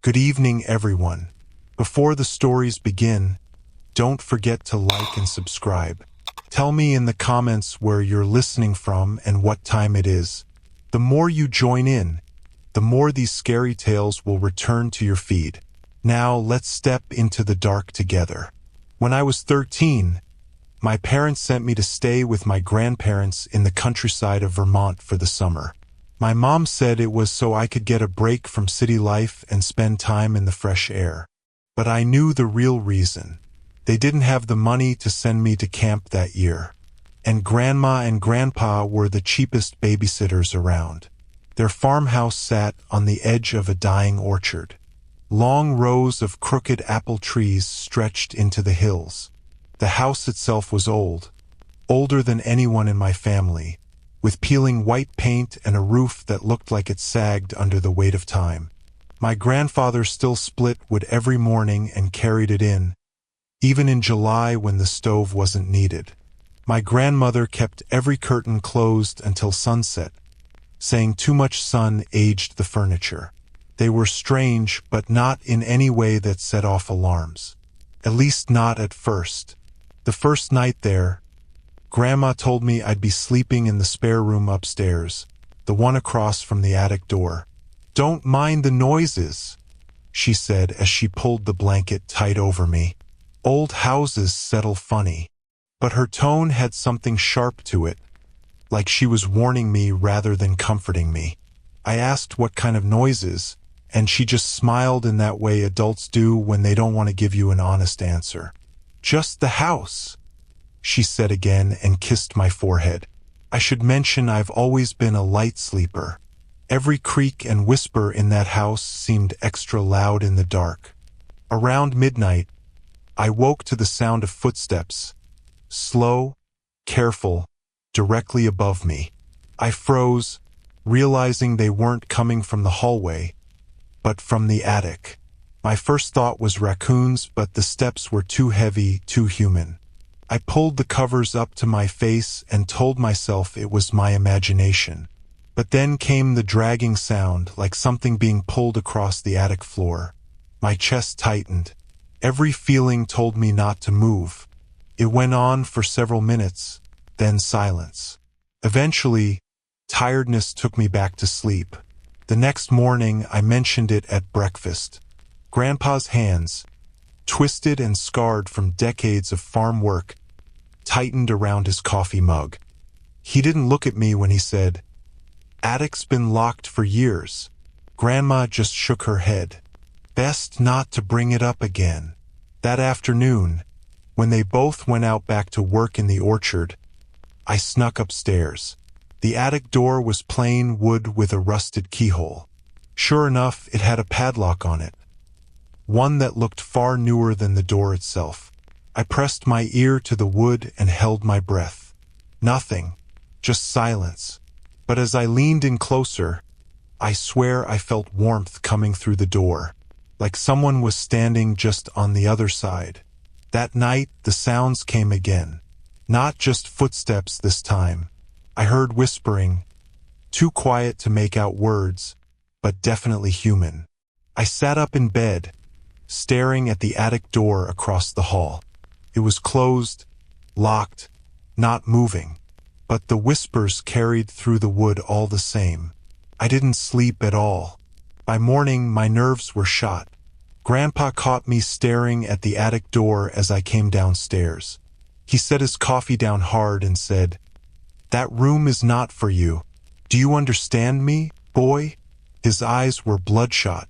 Good evening, everyone. Before the stories begin, don't forget to like and subscribe. Tell me in the comments where you're listening from and what time it is. The more you join in, the more these scary tales will return to your feed. Now let's step into the dark together. When I was 13, my parents sent me to stay with my grandparents in the countryside of Vermont for the summer. My mom said it was so I could get a break from city life and spend time in the fresh air. But I knew the real reason. They didn't have the money to send me to camp that year. And Grandma and Grandpa were the cheapest babysitters around. Their farmhouse sat on the edge of a dying orchard. Long rows of crooked apple trees stretched into the hills. The house itself was old, older than anyone in my family, with peeling white paint and a roof that looked like it sagged under the weight of time. My grandfather still split wood every morning and carried it in, even in July when the stove wasn't needed. My grandmother kept every curtain closed until sunset, saying too much sun aged the furniture. They were strange, but not in any way that set off alarms. At least not at first. The first night there, Grandma told me I'd be sleeping in the spare room upstairs, the one across from the attic door. "Don't mind the noises," she said as she pulled the blanket tight over me. Old houses settle funny. But her tone had something sharp to it, like she was warning me rather than comforting me. I asked what kind of noises, and she just smiled in that way adults do when they don't want to give you an honest answer. "Just the house," she said again and kissed my forehead. I should mention I've always been a light sleeper. Every creak and whisper in that house seemed extra loud in the dark. Around midnight, I woke to the sound of footsteps, slow, careful, directly above me. I froze, realizing they weren't coming from the hallway, but from the attic. My first thought was raccoons, but the steps were too heavy, too human. I pulled the covers up to my face and told myself it was my imagination. But then came the dragging sound, like something being pulled across the attic floor. My chest tightened. Every feeling told me not to move. It went on for several minutes, then silence. Eventually, tiredness took me back to sleep. The next morning, I mentioned it at breakfast. Grandpa's hands, twisted and scarred from decades of farm work, tightened around his coffee mug. He didn't look at me when he said, "Attic's been locked for years." Grandma just shook her head. Best not to bring it up again. That afternoon, when they both went out back to work in the orchard, I snuck upstairs. The attic door was plain wood with a rusted keyhole. Sure enough, it had a padlock on it, one that looked far newer than the door itself. I pressed my ear to the wood and held my breath. Nothing, just silence. But as I leaned in closer, I swear I felt warmth coming through the door, like someone was standing just on the other side. That night, the sounds came again. Not just footsteps this time. I heard whispering, too quiet to make out words, but definitely human. I sat up in bed, staring at the attic door across the hall. It was closed, locked, not moving, but the whispers carried through the wood all the same. I didn't sleep at all. By morning, my nerves were shot. Grandpa caught me staring at the attic door as I came downstairs. He set his coffee down hard and said, "That room is not for you. Do you understand me, boy?" His eyes were bloodshot.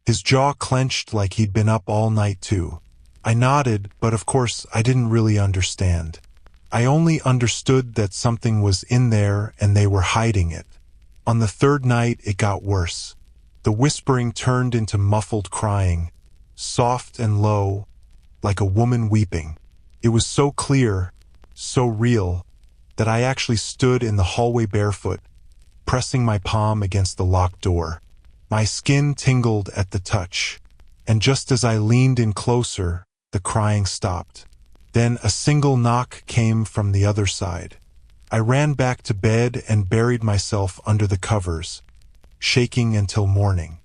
His jaw clenched like he'd been up all night too. I nodded, but of course I didn't really understand. I only understood that something was in there and they were hiding it. On the third night, it got worse. The whispering turned into muffled crying, soft and low, like a woman weeping. It was so clear, so real, that I actually stood in the hallway barefoot, pressing my palm against the locked door. My skin tingled at the touch, and just as I leaned in closer, the crying stopped. Then a single knock came from the other side. I ran back to bed and buried myself under the covers, shaking until morning.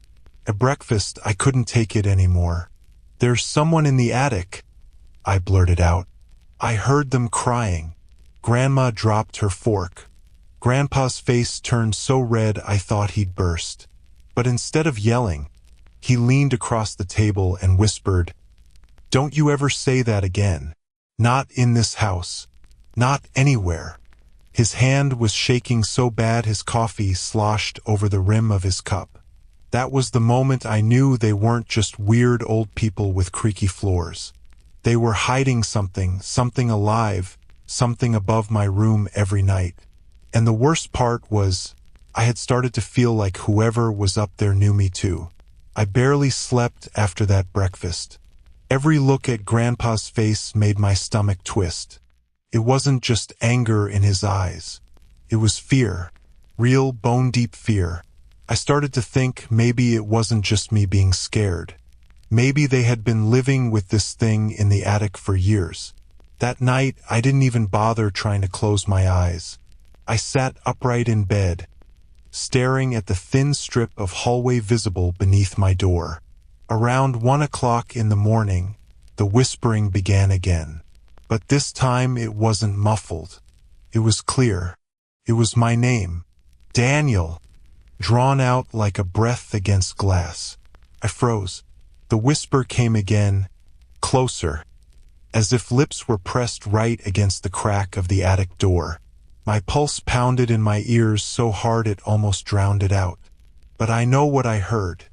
At breakfast, I couldn't take it anymore. "There's someone in the attic," I blurted out. I heard them crying. Grandma dropped her fork. Grandpa's face turned so red I thought he'd burst. But instead of yelling, he leaned across the table and whispered, "Don't you ever say that again. Not in this house. Not anywhere." His hand was shaking so bad his coffee sloshed over the rim of his cup. That was the moment I knew they weren't just weird old people with creaky floors. They were hiding something, something alive, something above my room every night. And the worst part was, I had started to feel like whoever was up there knew me too. I barely slept after that breakfast. Every look at Grandpa's face made my stomach twist. It wasn't just anger in his eyes. It was fear. Real, bone-deep fear. I started to think maybe it wasn't just me being scared. Maybe they had been living with this thing in the attic for years. That night, I didn't even bother trying to close my eyes. I sat upright in bed, staring at the thin strip of hallway visible beneath my door. Around 1 o'clock in the morning, the whispering began again. But this time it wasn't muffled. It was clear. It was my name, Daniel, drawn out like a breath against glass. I froze. The whisper came again, closer, as if lips were pressed right against the crack of the attic door. My pulse pounded in my ears so hard it almost drowned it out. But I know what I heard.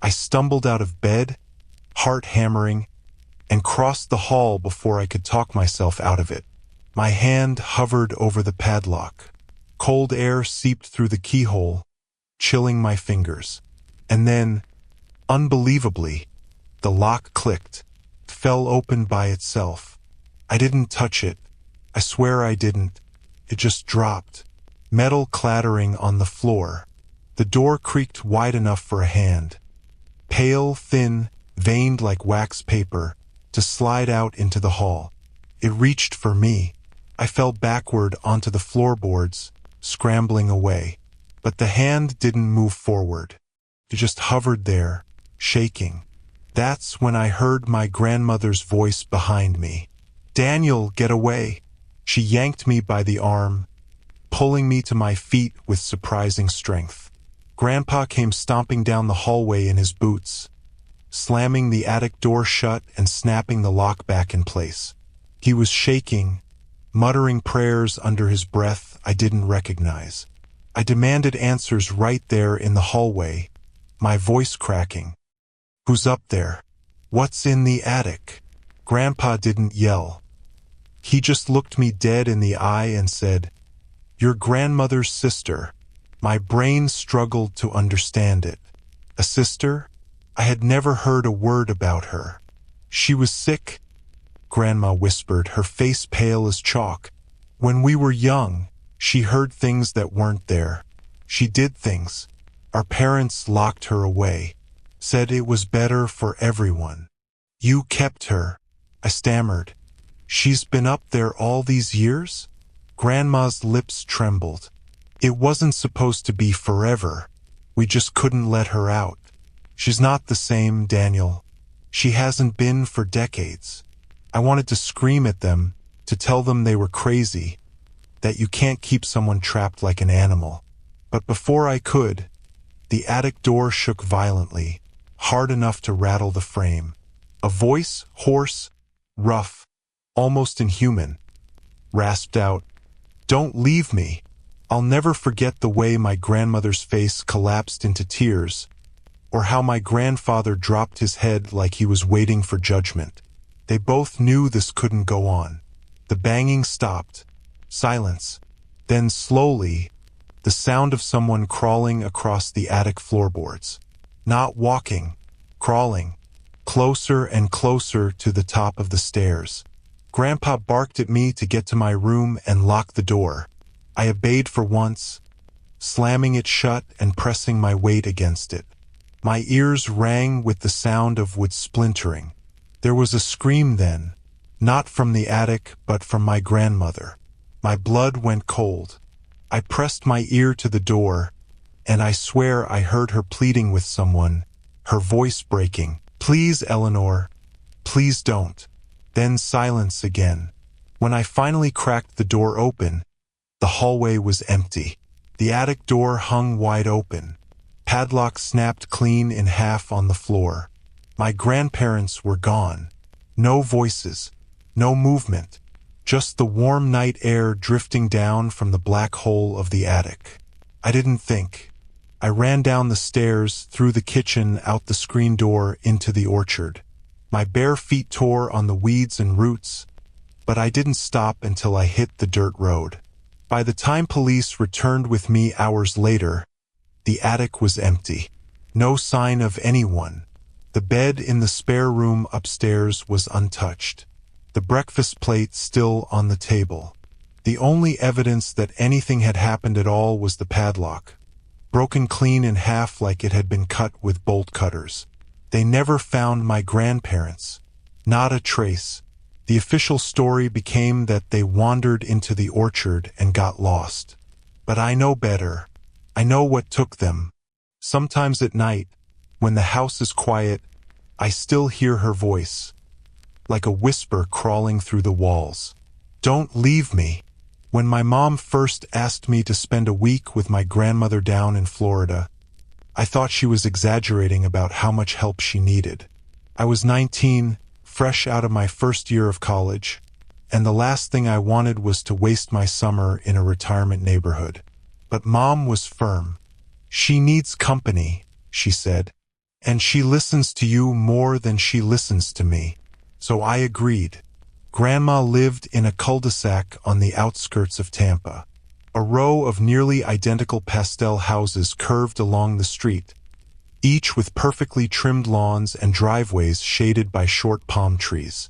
I stumbled out of bed, heart hammering, and crossed the hall before I could talk myself out of it. My hand hovered over the padlock. Cold air seeped through the keyhole, chilling my fingers. And then, unbelievably, the lock clicked, fell open by itself. I didn't touch it. I swear I didn't. It just dropped, metal clattering on the floor. The door creaked wide enough for a hand, pale, thin, veined like wax paper, to slide out into the hall. It reached for me. I fell backward onto the floorboards, scrambling away. But the hand didn't move forward. It just hovered there, shaking. That's when I heard my grandmother's voice behind me. "Daniel, get away." She yanked me by the arm, pulling me to my feet with surprising strength. Grandpa came stomping down the hallway in his boots, slamming the attic door shut and snapping the lock back in place. He was shaking, muttering prayers under his breath I didn't recognize. I demanded answers right there in the hallway, my voice cracking. "Who's up there? What's in the attic?" Grandpa didn't yell. He just looked me dead in the eye and said, "Your grandmother's sister." My brain struggled to understand it. A sister? I had never heard a word about her. "She was sick," Grandma whispered, her face pale as chalk. "When we were young, she heard things that weren't there. She did things. Our parents locked her away, said it was better for everyone. You kept her," I stammered. "She's been up there all these years?" Grandma's lips trembled. "It wasn't supposed to be forever. We just couldn't let her out. She's not the same, Daniel. She hasn't been for decades." I wanted to scream at them, to tell them they were crazy, that you can't keep someone trapped like an animal. But before I could, the attic door shook violently, hard enough to rattle the frame. A voice, hoarse, rough, almost inhuman, rasped out, "Don't leave me." I'll never forget the way my grandmother's face collapsed into tears, or how my grandfather dropped his head like he was waiting for judgment. They both knew this couldn't go on. The banging stopped. Silence. Then slowly, the sound of someone crawling across the attic floorboards. Not walking, crawling, closer and closer to the top of the stairs. Grandpa barked at me to get to my room and lock the door. I obeyed for once, slamming it shut and pressing my weight against it. My ears rang with the sound of wood splintering. There was a scream then, not from the attic but from my grandmother. My blood went cold. I pressed my ear to the door, and I swear I heard her pleading with someone, her voice breaking. "Please, Eleanor, please don't." Then silence again. When I finally cracked the door open, the hallway was empty. The attic door hung wide open. Padlock snapped clean in half on the floor. My grandparents were gone. No voices, no movement, just the warm night air drifting down from the black hole of the attic. I didn't think. I ran down the stairs, through the kitchen, out the screen door, into the orchard. My bare feet tore on the weeds and roots, but I didn't stop until I hit the dirt road. By the time police returned with me hours later, the attic was empty. No sign of anyone. The bed in the spare room upstairs was untouched. The breakfast plate still on the table. The only evidence that anything had happened at all was the padlock, broken clean in half like it had been cut with bolt cutters. They never found my grandparents. Not a trace. The official story became that they wandered into the orchard and got lost. But I know better. I know what took them. Sometimes at night, when the house is quiet, I still hear her voice, like a whisper crawling through the walls. "Don't leave me." When my mom first asked me to spend a week with my grandmother down in Florida, I thought she was exaggerating about how much help she needed. I was 19, fresh out of my first year of college, and the last thing I wanted was to waste my summer in a retirement neighborhood. But Mom was firm. "She needs company," she said, "and she listens to you more than she listens to me." So I agreed. Grandma lived in a cul-de-sac on the outskirts of Tampa. A row of nearly identical pastel houses curved along the street, each with perfectly trimmed lawns and driveways shaded by short palm trees.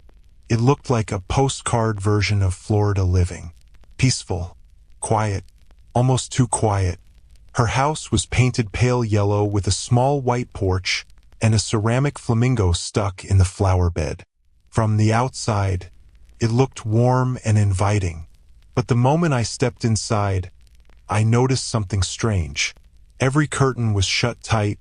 It looked like a postcard version of Florida living. Peaceful, quiet, almost too quiet. Her house was painted pale yellow with a small white porch and a ceramic flamingo stuck in the flower bed. From the outside, it looked warm and inviting. But the moment I stepped inside, I noticed something strange. Every curtain was shut tight,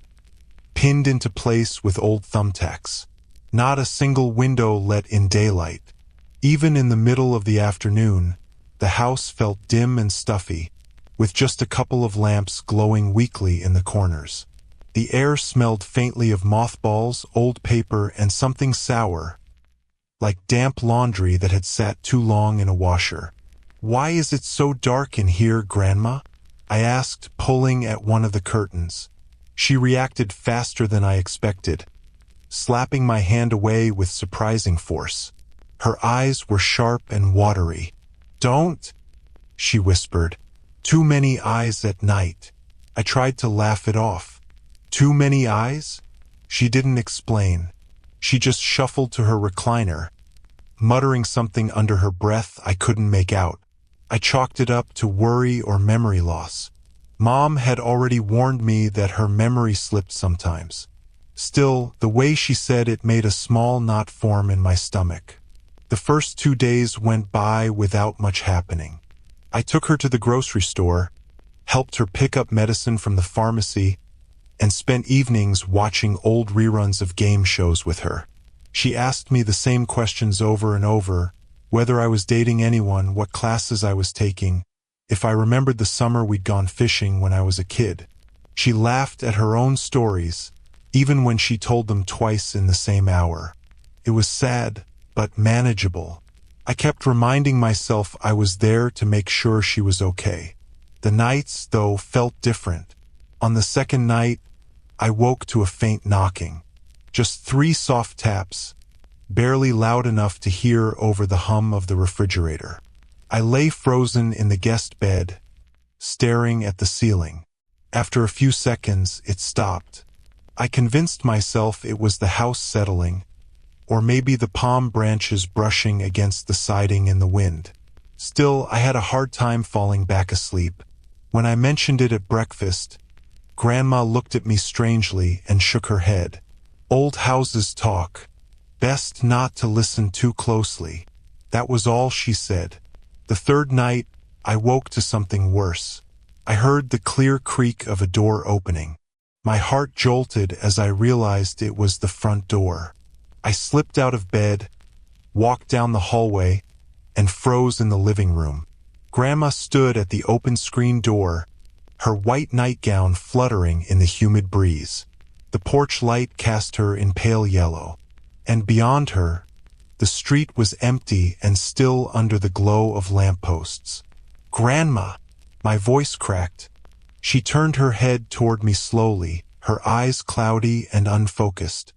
pinned into place with old thumbtacks. Not a single window let in daylight. Even in the middle of the afternoon, the house felt dim and stuffy, with just a couple of lamps glowing weakly in the corners. The air smelled faintly of mothballs, old paper, and something sour, like damp laundry that had sat too long in a washer. "Why is it so dark in here, Grandma?" I asked, pulling at one of the curtains. She reacted faster than I expected, slapping my hand away with surprising force. Her eyes were sharp and watery. "Don't," she whispered. "Too many eyes at night." I tried to laugh it off. "Too many eyes?" She didn't explain. She just shuffled to her recliner, muttering something under her breath I couldn't make out. I chalked it up to worry or memory loss. Mom had already warned me that her memory slipped sometimes. Still, the way she said it made a small knot form in my stomach. The first 2 days went by without much happening. I took her to the grocery store, helped her pick up medicine from the pharmacy, and spent evenings watching old reruns of game shows with her. She asked me the same questions over and over: whether I was dating anyone, what classes I was taking, if I remembered the summer we'd gone fishing when I was a kid. She laughed at her own stories, even when she told them twice in the same hour. It was sad, but manageable. I kept reminding myself I was there to make sure she was okay. The nights, though, felt different. On the second night, I woke to a faint knocking. Just 3 soft taps, barely loud enough to hear over the hum of the refrigerator. I lay frozen in the guest bed, staring at the ceiling. After a few seconds, it stopped. I convinced myself it was the house settling, or maybe the palm branches brushing against the siding in the wind. Still, I had a hard time falling back asleep. When I mentioned it at breakfast, Grandma looked at me strangely and shook her head. "Old houses talk. Best not to listen too closely." That was all she said. The third night, I woke to something worse. I heard the clear creak of a door opening. My heart jolted as I realized it was the front door. I slipped out of bed, walked down the hallway, and froze in the living room. Grandma stood at the open screen door, her white nightgown fluttering in the humid breeze. The porch light cast her in pale yellow, and beyond her, the street was empty and still under the glow of lampposts. "Grandma!" My voice cracked. She turned her head toward me slowly, her eyes cloudy and unfocused.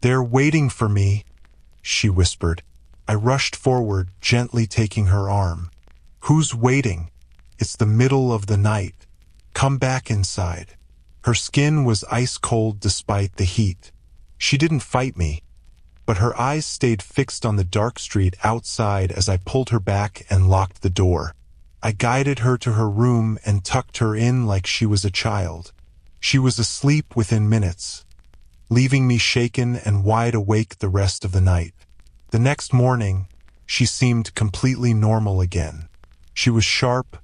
"They're waiting for me," she whispered. I rushed forward, gently taking her arm. "Who's waiting? It's the middle of the night. Come back inside." Her skin was ice cold despite the heat. She didn't fight me, but her eyes stayed fixed on the dark street outside as I pulled her back and locked the door. I guided her to her room and tucked her in like she was a child. She was asleep within minutes, leaving me shaken and wide awake the rest of the night. The next morning, she seemed completely normal again. She was sharp,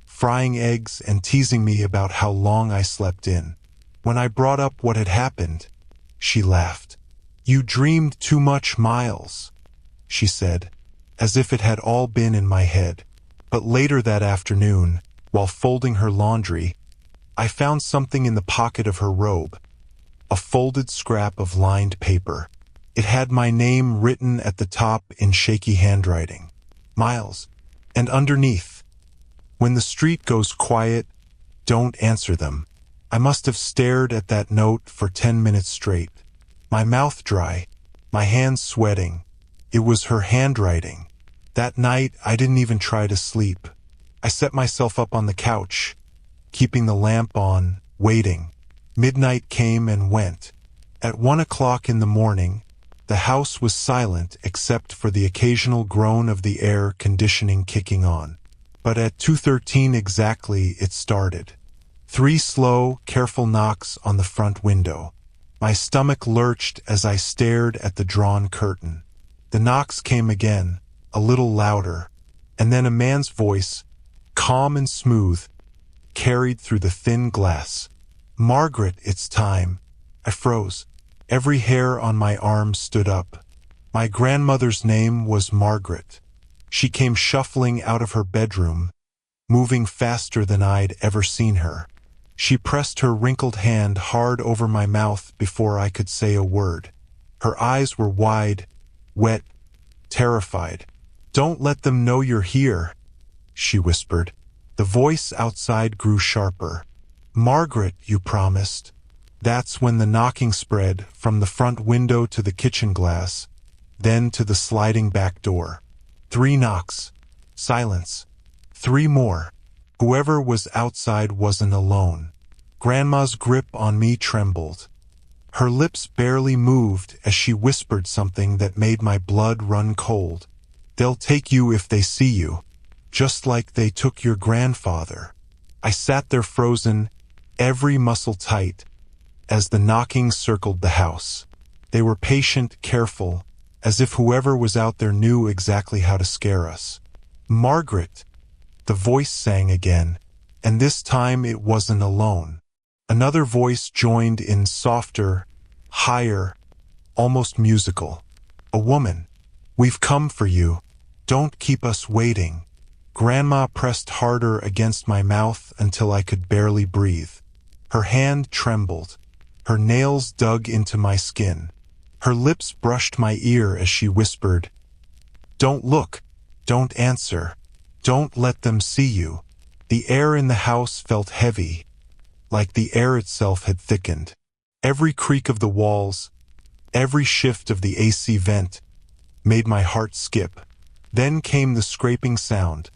frying eggs and teasing me about how long I slept in. When I brought up what had happened, she laughed. "You dreamed too much, Miles," she said, as if it had all been in my head. But later that afternoon, while folding her laundry, I found something in the pocket of her robe, a folded scrap of lined paper. It had my name written at the top in shaky handwriting, "Miles," and underneath, "When the street goes quiet, don't answer them." I must have stared at that note for 10 minutes straight, my mouth dry, my hands sweating. It was her handwriting. That night, I didn't even try to sleep. I set myself up on the couch, keeping the lamp on, waiting. Midnight came and went. At 1 o'clock in the morning, the house was silent except for the occasional groan of the air conditioning kicking on. But at 2:13 exactly, it started. 3 slow, careful knocks on the front window. My stomach lurched as I stared at the drawn curtain. The knocks came again, a little louder, and then a man's voice, calm and smooth, carried through the thin glass. "Margaret, it's time." I froze. Every hair on my arm stood up. My grandmother's name was Margaret. She came shuffling out of her bedroom, moving faster than I'd ever seen her. She pressed her wrinkled hand hard over my mouth before I could say a word. Her eyes were wide, wet, terrified. "Don't let them know you're here," she whispered. The voice outside grew sharper. "Margaret, you promised." That's when the knocking spread from the front window to the kitchen glass, then to the sliding back door. 3 knocks. Silence. 3 more. Whoever was outside wasn't alone. Grandma's grip on me trembled. Her lips barely moved as she whispered something that made my blood run cold. "They'll take you if they see you, just like they took your grandfather." I sat there frozen, every muscle tight, as the knocking circled the house. They were patient, careful, as if whoever was out there knew exactly how to scare us. "Margaret," the voice sang again, and this time it wasn't alone. Another voice joined in, softer, higher, almost musical. "A woman. We've come for you. Don't keep us waiting." Grandma pressed harder against my mouth until I could barely breathe. Her hand trembled. Her nails dug into my skin. Her lips brushed my ear as she whispered, "Don't look. Don't answer. Don't let them see you." The air in the house felt heavy, like the air itself had thickened. Every creak of the walls, every shift of the AC vent, made my heart skip. Then came the scraping sound,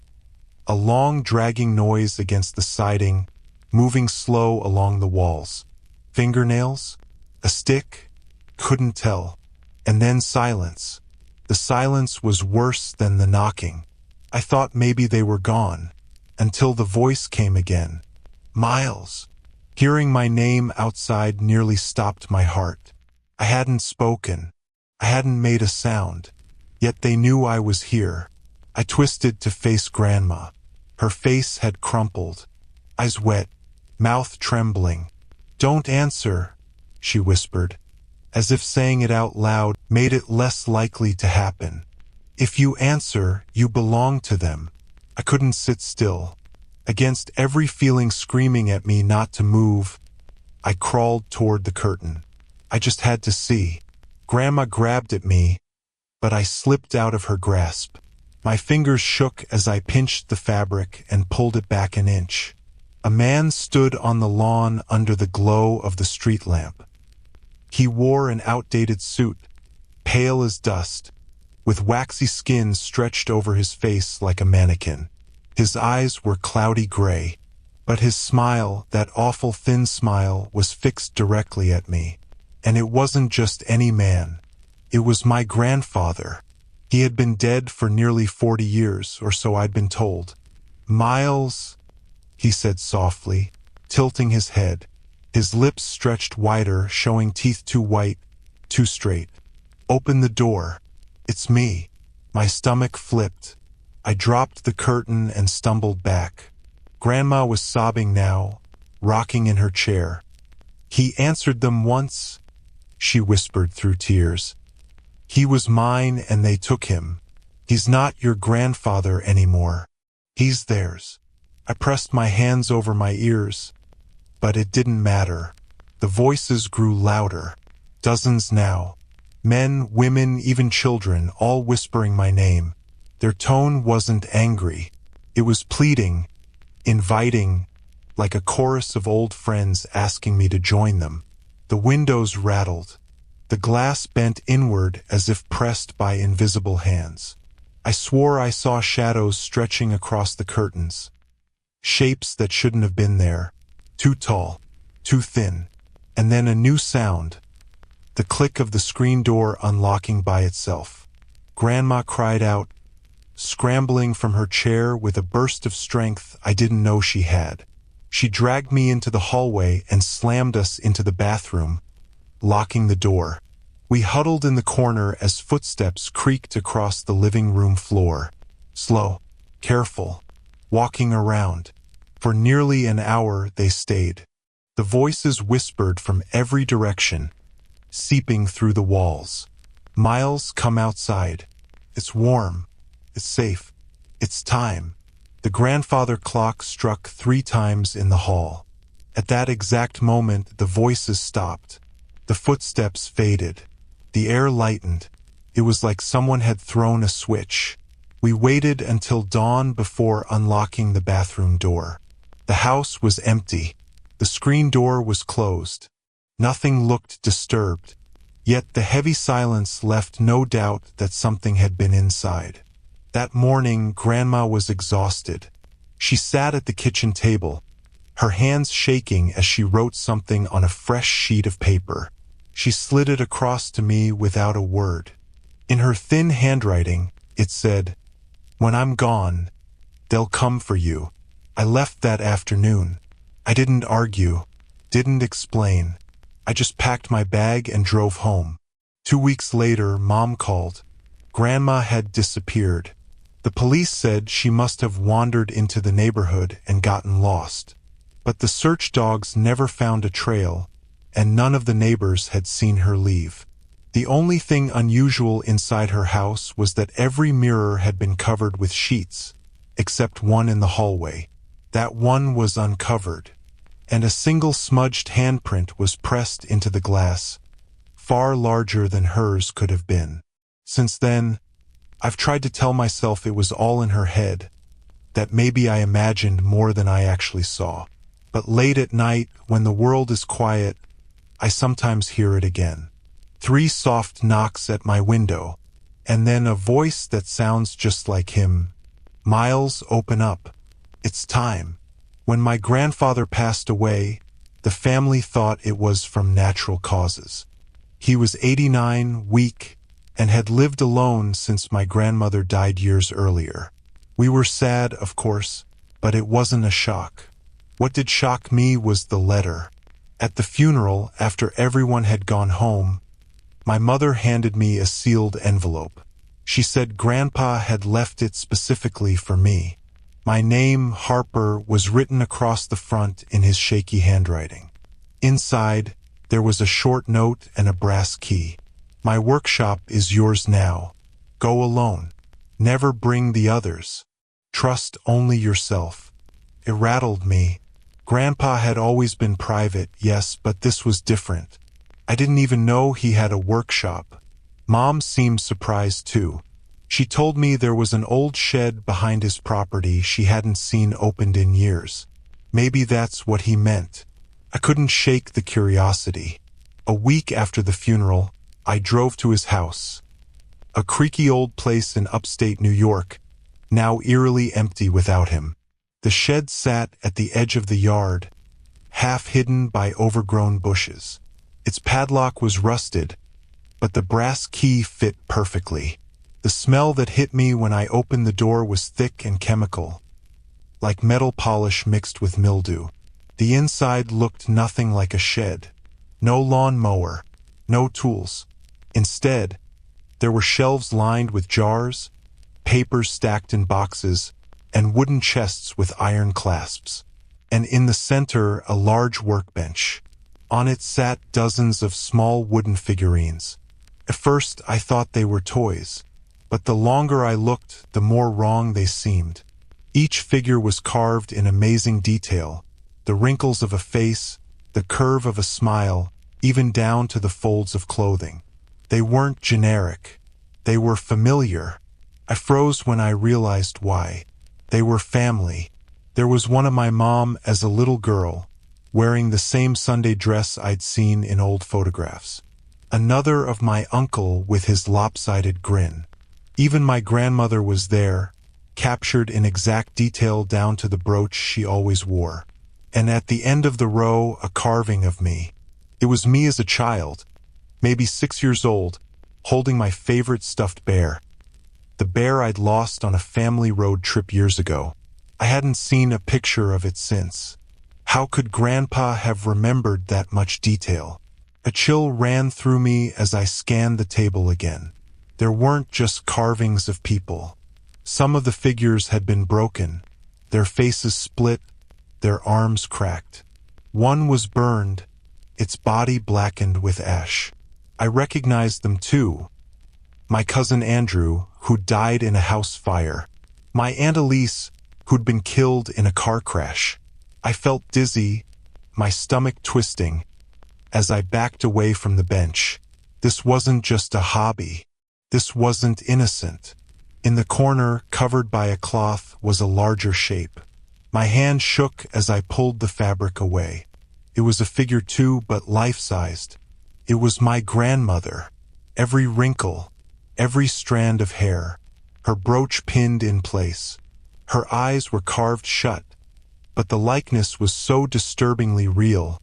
a long dragging noise against the siding, moving slow along the walls. Fingernails? A stick? Couldn't tell. And then silence. The silence was worse than the knocking. I thought maybe they were gone, until the voice came again. "Miles." Hearing my name outside nearly stopped my heart. I hadn't spoken. I hadn't made a sound. Yet they knew I was here. I twisted to face Grandma. Her face had crumpled, eyes wet, mouth trembling. "Don't answer," she whispered, as if saying it out loud made it less likely to happen. "If you answer, you belong to them." I couldn't sit still. Against every feeling screaming at me not to move, I crawled toward the curtain. I just had to see. Grandma grabbed at me, but I slipped out of her grasp. My fingers shook as I pinched the fabric and pulled it back an inch. A man stood on the lawn under the glow of the street lamp. He wore an outdated suit, pale as dust, with waxy skin stretched over his face like a mannequin. His eyes were cloudy gray, but his smile, that awful thin smile, was fixed directly at me. And it wasn't just any man. It was my grandfather. He had been dead for nearly 40 years, or so I'd been told. "Miles," he said softly, tilting his head. His lips stretched wider, showing teeth too white, too straight. "Open the door. It's me." My stomach flipped. I dropped the curtain and stumbled back. Grandma was sobbing now, rocking in her chair. "He answered them once," she whispered through tears. "He was mine and they took him. He's not your grandfather anymore. He's theirs." I pressed my hands over my ears, but it didn't matter. The voices grew louder. Dozens now. Men, women, even children, all whispering my name. Their tone wasn't angry. It was pleading, inviting, like a chorus of old friends asking me to join them. The windows rattled. The glass bent inward as if pressed by invisible hands. I swore I saw shadows stretching across the curtains. Shapes that shouldn't have been there. Too tall, too thin. And then a new sound. The click of the screen door unlocking by itself. Grandma cried out, scrambling from her chair with a burst of strength I didn't know she had. She dragged me into the hallway and slammed us into the bathroom, locking the door. We huddled in the corner as footsteps creaked across the living room floor. Slow, careful, walking around. For nearly an hour they stayed. The voices whispered from every direction, seeping through the walls. "Miles, come outside. It's warm. It's safe. It's time." The grandfather clock struck 3 times in the hall. At that exact moment, the voices stopped. The footsteps faded. The air lightened. It was like someone had thrown a switch. We waited until dawn before unlocking the bathroom door. The house was empty. The screen door was closed. Nothing looked disturbed. Yet the heavy silence left no doubt that something had been inside. That morning, Grandma was exhausted. She sat at the kitchen table, her hands shaking as she wrote something on a fresh sheet of paper. She slid it across to me without a word. In her thin handwriting, it said, "When I'm gone, they'll come for you." I left that afternoon. I didn't argue, didn't explain. I just packed my bag and drove home. 2 weeks later, Mom called. Grandma had disappeared. The police said she must have wandered into the neighborhood and gotten lost. But the search dogs never found a trail, and none of the neighbors had seen her leave. The only thing unusual inside her house was that every mirror had been covered with sheets, except one in the hallway. That one was uncovered, and a single smudged handprint was pressed into the glass, far larger than hers could have been. Since then, I've tried to tell myself it was all in her head, that maybe I imagined more than I actually saw. But late at night, when the world is quiet, I sometimes hear it again. 3 soft knocks at my window, and then a voice that sounds just like him. "Miles, open up. It's time." When my grandfather passed away, the family thought it was from natural causes. He was 89, weak, and had lived alone since my grandmother died years earlier. We were sad, of course, but it wasn't a shock. What did shock me was the letter. At the funeral, after everyone had gone home, my mother handed me a sealed envelope. She said Grandpa had left it specifically for me. My name, Harper, was written across the front in his shaky handwriting. Inside, there was a short note and a brass key. "My workshop is yours now. Go alone. Never bring the others. Trust only yourself." It rattled me. Grandpa had always been private, yes, but this was different. I didn't even know he had a workshop. Mom seemed surprised too. She told me there was an old shed behind his property she hadn't seen opened in years. Maybe that's what he meant. I couldn't shake the curiosity. A week after the funeral, I drove to his house. A creaky old place in upstate New York, now eerily empty without him. The shed sat at the edge of the yard, half hidden by overgrown bushes. Its padlock was rusted, but the brass key fit perfectly. The smell that hit me when I opened the door was thick and chemical, like metal polish mixed with mildew. The inside looked nothing like a shed. No lawn mower, no tools. Instead, there were shelves lined with jars, papers stacked in boxes, and wooden chests with iron clasps. And in the center, a large workbench. On it sat dozens of small wooden figurines. At first, I thought they were toys, but the longer I looked, the more wrong they seemed. Each figure was carved in amazing detail, the wrinkles of a face, the curve of a smile, even down to the folds of clothing. They weren't generic. They were familiar. I froze when I realized why. They were family. There was one of my mom as a little girl, wearing the same Sunday dress I'd seen in old photographs. Another of my uncle with his lopsided grin. Even my grandmother was there, captured in exact detail down to the brooch she always wore. And at the end of the row, a carving of me. It was me as a child, maybe 6 years old, holding my favorite stuffed bear. The bear I'd lost on a family road trip years ago. I hadn't seen a picture of it since. How could Grandpa have remembered that much detail? A chill ran through me as I scanned the table again. There weren't just carvings of people. Some of the figures had been broken, their faces split, their arms cracked. One was burned, its body blackened with ash. I recognized them too. My cousin Andrew, who died in a house fire. My Aunt Elise, who'd been killed in a car crash. I felt dizzy, my stomach twisting, as I backed away from the bench. This wasn't just a hobby. This wasn't innocent. In the corner, covered by a cloth, was a larger shape. My hand shook as I pulled the fabric away. It was a figure too, but life-sized. It was my grandmother. Every wrinkle, every strand of hair, her brooch pinned in place. Her eyes were carved shut, but the likeness was so disturbingly real,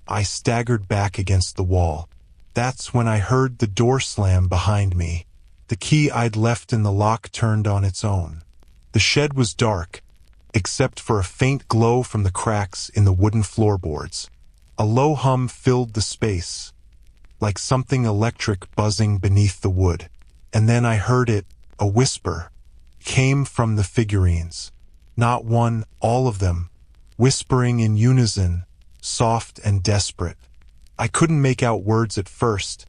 I staggered back against the wall. That's when I heard the door slam behind me. The key I'd left in the lock turned on its own. The shed was dark, except for a faint glow from the cracks in the wooden floorboards. A low hum filled the space, like something electric buzzing beneath the wood. And then I heard it, a whisper, came from the figurines. Not one, all of them, whispering in unison, soft and desperate. I couldn't make out words at first,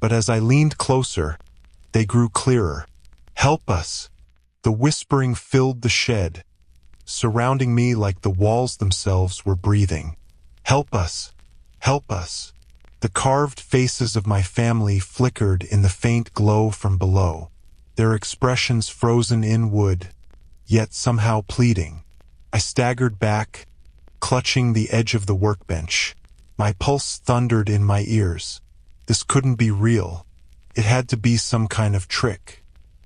but as I leaned closer, they grew clearer. "Help us!" The whispering filled the shed, surrounding me like the walls themselves were breathing. "Help us! Help us!" The carved faces of my family flickered in the faint glow from below, their expressions frozen in wood, yet somehow pleading. I staggered back, clutching the edge of the workbench. My pulse thundered in my ears. This couldn't be real. It had to be some kind of trick.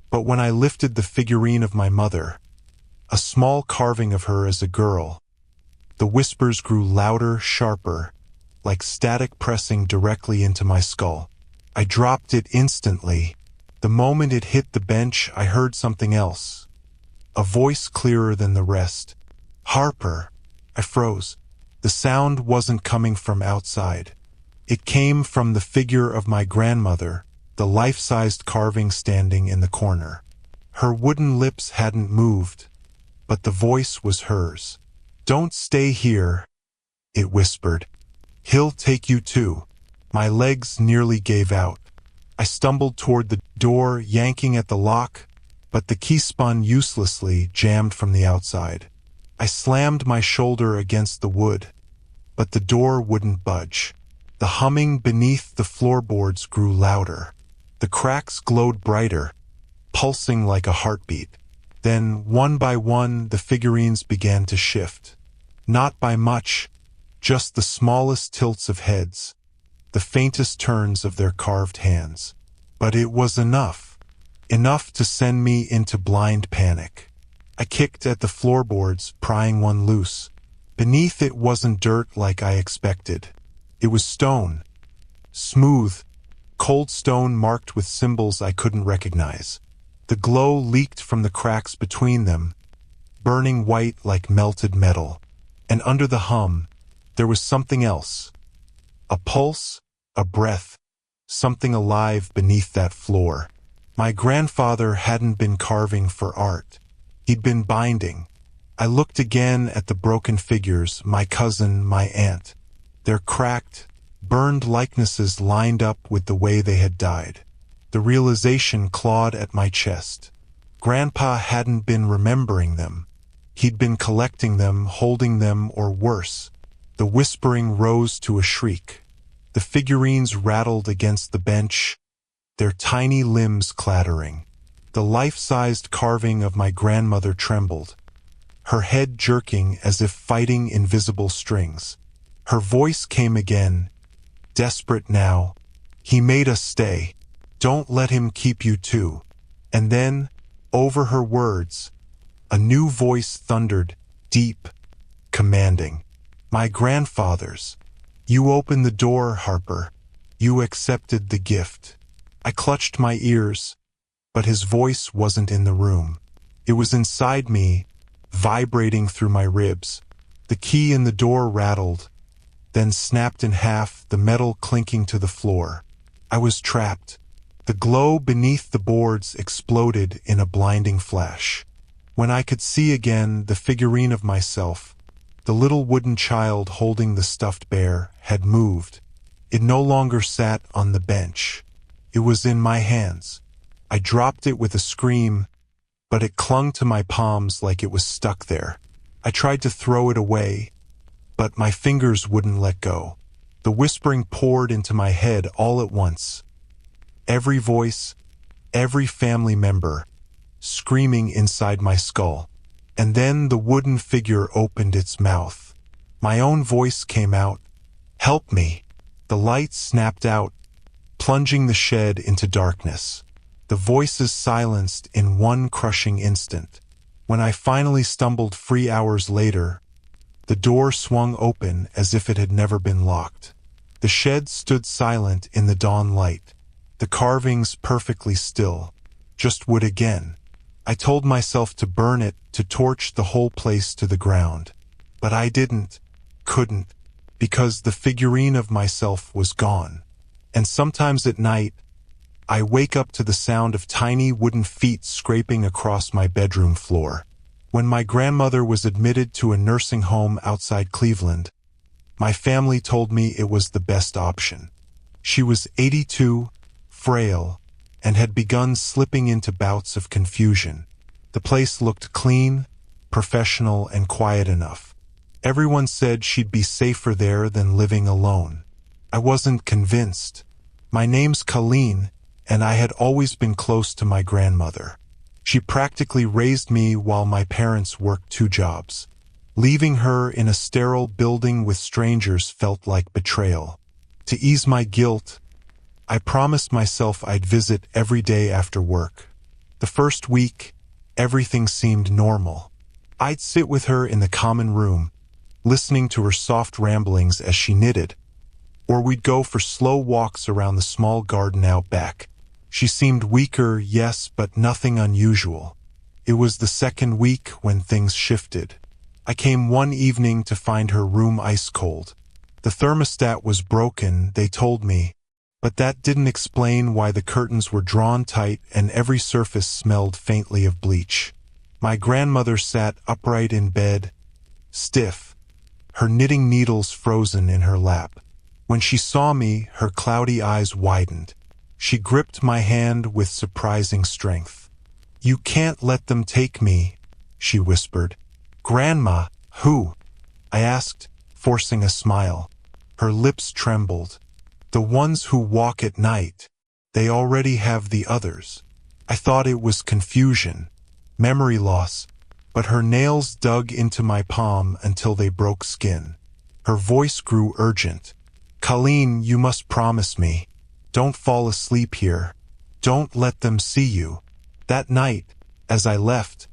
But when I lifted the figurine of my mother, a small carving of her as a girl, the whispers grew louder, sharper, like static pressing directly into my skull. I dropped it instantly. The moment it hit the bench, I heard something else. A voice clearer than the rest. "Harper." I froze. The sound wasn't coming from outside. It came from the figure of my grandmother, the life-sized carving standing in the corner. Her wooden lips hadn't moved, but the voice was hers. "Don't stay here," it whispered. He'll take you too. My legs nearly gave out. I stumbled toward the door, yanking at the lock, but the key spun uselessly, jammed from the outside. I slammed my shoulder against the wood, but the door wouldn't budge. The humming beneath the floorboards grew louder. The cracks glowed brighter, pulsing like a heartbeat. Then, one by one, the figurines began to shift. Not by much, just the smallest tilts of heads, the faintest turns of their carved hands. But it was enough to send me into blind panic. I kicked at the floorboards, prying one loose. Beneath it wasn't dirt like I expected. It was stone. Smooth, cold stone marked with symbols I couldn't recognize. The glow leaked from the cracks between them, burning white like melted metal. And under the hum, there was something else. A pulse, a breath, something alive beneath that floor. My grandfather hadn't been carving for art. He'd been binding. I looked again at the broken figures, my cousin, my aunt. Their cracked, burned likenesses lined up with the way they had died. The realization clawed at my chest. Grandpa hadn't been remembering them. He'd been collecting them, holding them, or worse. The whispering rose to a shriek. The figurines rattled against the bench, their tiny limbs clattering. The life-sized carving of my grandmother trembled, her head jerking as if fighting invisible strings. Her voice came again, desperate now. He made us stay. Don't let him keep you too. And then, over her words, a new voice thundered, deep, commanding. My grandfather's. You opened the door, Harper. You accepted the gift. I clutched my ears, but his voice wasn't in the room. It was inside me, vibrating through my ribs. The key in the door rattled, then snapped in half, the metal clinking to the floor. I was trapped. The glow beneath the boards exploded in a blinding flash. When I could see again, the figurine of myself, the little wooden child holding the stuffed bear, had moved. It no longer sat on the bench. It was in my hands. I dropped it with a scream, but it clung to my palms like it was stuck there. I tried to throw it away, but my fingers wouldn't let go. The whispering poured into my head all at once. Every voice, every family member, screaming inside my skull. And then the wooden figure opened its mouth. My own voice came out. Help me. The lights snapped out, plunging the shed into darkness. The voices silenced in one crushing instant. When I finally stumbled free hours later, the door swung open as if it had never been locked. The shed stood silent in the dawn light, the carvings perfectly still, just wood again. I told myself to burn it, to torch the whole place to the ground. But I couldn't, because the figurine of myself was gone. And sometimes at night, I wake up to the sound of tiny wooden feet scraping across my bedroom floor. When my grandmother was admitted to a nursing home outside Cleveland, my family told me it was the best option. She was 82, frail, and had begun slipping into bouts of confusion. The place looked clean, professional, and quiet enough. Everyone said she'd be safer there than living alone. I wasn't convinced. My name's Colleen, and I had always been close to my grandmother. She practically raised me while my parents worked 2 jobs. Leaving her in a sterile building with strangers felt like betrayal. To ease my guilt, I promised myself I'd visit every day after work. The first week, everything seemed normal. I'd sit with her in the common room, listening to her soft ramblings as she knitted, or we'd go for slow walks around the small garden out back. She seemed weaker, yes, but nothing unusual. It was the second week when things shifted. I came one evening to find her room ice cold. The thermostat was broken, they told me, but that didn't explain why the curtains were drawn tight and every surface smelled faintly of bleach. My grandmother sat upright in bed, stiff, her knitting needles frozen in her lap. When she saw me, her cloudy eyes widened. She gripped my hand with surprising strength. "You can't let them take me," she whispered. "Grandma, who?" I asked, forcing a smile. Her lips trembled. "The ones who walk at night. They already have the others." I thought it was confusion, memory loss, but her nails dug into my palm until they broke skin. Her voice grew urgent. "Colleen, you must promise me. Don't fall asleep here. Don't let them see you." That night, as I left,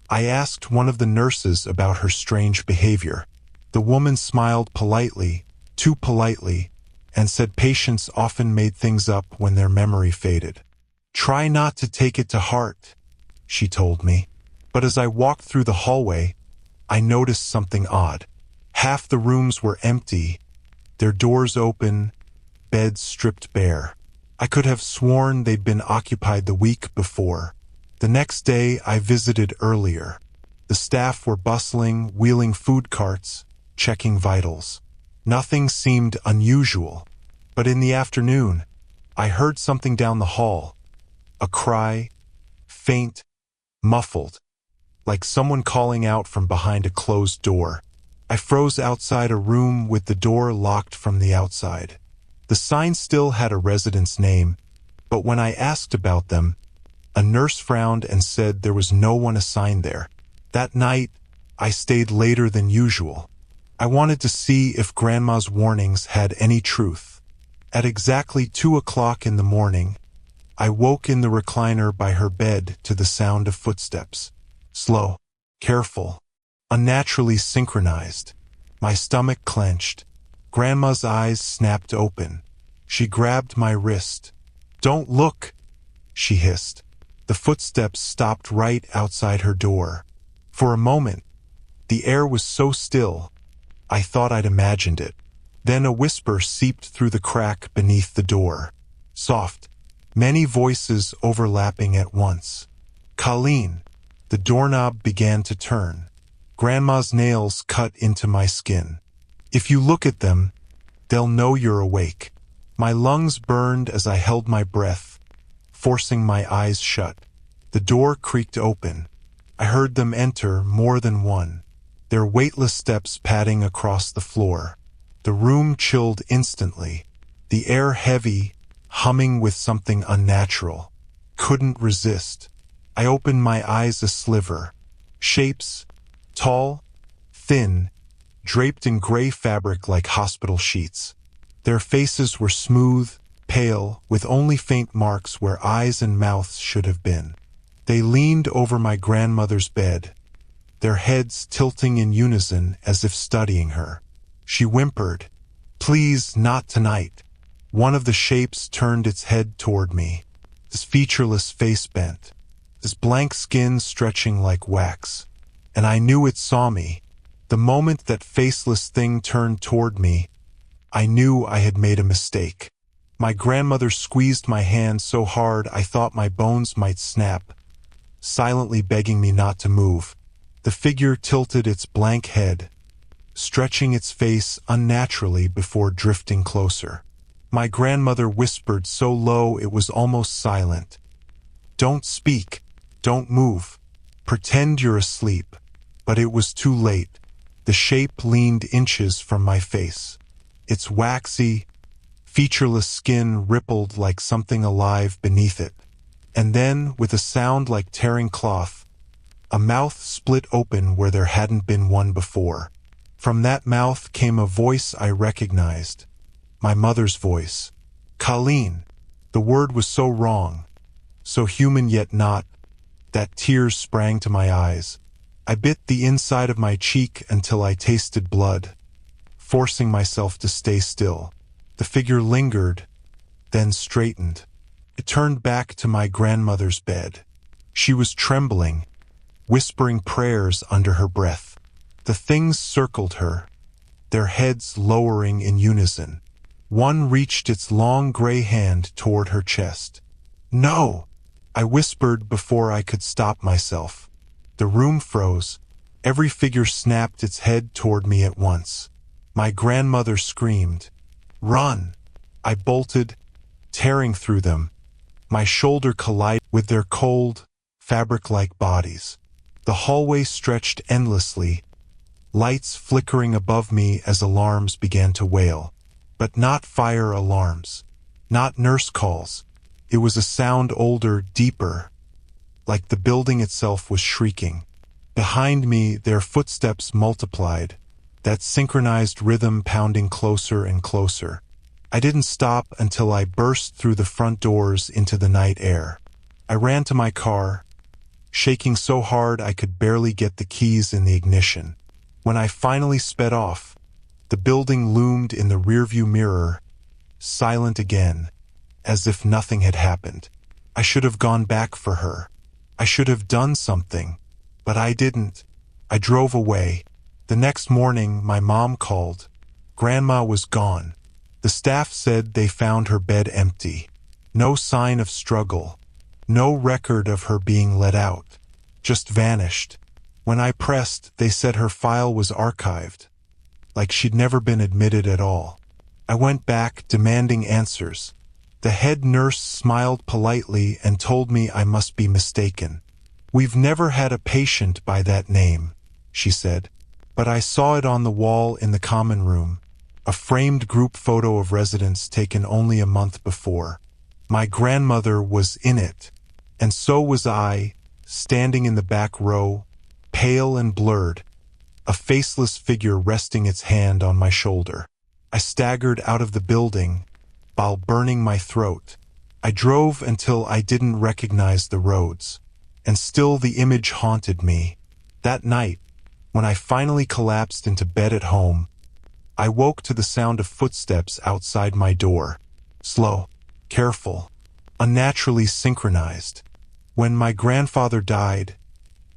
I asked one of the nurses about her strange behavior. The woman smiled politely, too politely, and said patients often made things up when their memory faded. "Try not to take it to heart," she told me. But as I walked through the hallway, I noticed something odd. Half the rooms were empty, their doors open, beds stripped bare. I could have sworn they'd been occupied the week before. The next day I visited earlier. The staff were bustling, wheeling food carts, checking vitals. Nothing seemed unusual. But in the afternoon, I heard something down the hall. A cry, faint, muffled, like someone calling out from behind a closed door. I froze outside a room with the door locked from the outside. The sign still had a resident's name, but when I asked about them, a nurse frowned and said there was no one assigned there. That night, I stayed later than usual. I wanted to see if Grandma's warnings had any truth. At exactly 2 o'clock in the morning, I woke in the recliner by her bed to the sound of footsteps. Slow, careful, unnaturally synchronized. My stomach clenched. Grandma's eyes snapped open. She grabbed my wrist. "Don't look," she hissed. The footsteps stopped right outside her door. For a moment, the air was so still, I thought I'd imagined it. Then a whisper seeped through the crack beneath the door. Soft, many voices overlapping at once. "Colleen." The doorknob began to turn. Grandma's nails cut into my skin. "If you look at them, they'll know you're awake." My lungs burned as I held my breath, forcing my eyes shut. The door creaked open. I heard them enter, more than one, their weightless steps padding across the floor. The room chilled instantly, the air heavy, humming with something unnatural. Couldn't resist. I opened my eyes a sliver. Shapes, tall, thin, draped in gray fabric like hospital sheets. Their faces were smooth, pale, with only faint marks where eyes and mouths should have been. They leaned over my grandmother's bed, their heads tilting in unison as if studying her. She whimpered, "Please, not tonight." One of the shapes turned its head toward me, his featureless face bent, his blank skin stretching like wax. And I knew it saw me. The moment that faceless thing turned toward me, I knew I had made a mistake. My grandmother squeezed my hand so hard I thought my bones might snap, silently begging me not to move. The figure tilted its blank head, stretching its face unnaturally before drifting closer. My grandmother whispered so low it was almost silent. "Don't speak. Don't move. Pretend you're asleep." But it was too late. The shape leaned inches from my face. Its waxy, featureless skin rippled like something alive beneath it. And then, with a sound like tearing cloth, a mouth split open where there hadn't been one before. From that mouth came a voice I recognized. My mother's voice. "Colleen." The word was so wrong, so human yet not, that tears sprang to my eyes. I bit the inside of my cheek until I tasted blood, forcing myself to stay still. The figure lingered, then straightened. It turned back to my grandmother's bed. She was trembling, whispering prayers under her breath. The things circled her, their heads lowering in unison. One reached its long gray hand toward her chest. "No!" I whispered before I could stop myself. The room froze. Every figure snapped its head toward me at once. My grandmother screamed. Run! I bolted, tearing through them. My shoulder collided with their cold, fabric-like bodies. The hallway stretched endlessly, lights flickering above me as alarms began to wail. But not fire alarms, not nurse calls. It was a sound older, deeper, like the building itself was shrieking. Behind me, their footsteps multiplied, that synchronized rhythm pounding closer and closer. I didn't stop until I burst through the front doors into the night air. I ran to my car, shaking so hard I could barely get the keys in the ignition. When I finally sped off, the building loomed in the rearview mirror, silent again, as if nothing had happened. I should have gone back for her. I should have done something, but I didn't. I drove away. The next morning, my mom called. Grandma was gone. The staff said they found her bed empty. No sign of struggle. No record of her being let out. Just vanished. When I pressed, they said her file was archived, like she'd never been admitted at all. I went back, demanding answers. The head nurse smiled politely and told me I must be mistaken. "We've never had a patient by that name," she said. But I saw it on the wall in the common room, a framed group photo of residents taken only a month before. My grandmother was in it, and so was I, standing in the back row, pale and blurred, a faceless figure resting its hand on my shoulder. I staggered out of the building, while burning my throat. I drove until I didn't recognize the roads, and still the image haunted me. That night, when I finally collapsed into bed at home, I woke to the sound of footsteps outside my door. Slow, careful, unnaturally synchronized. When my grandfather died,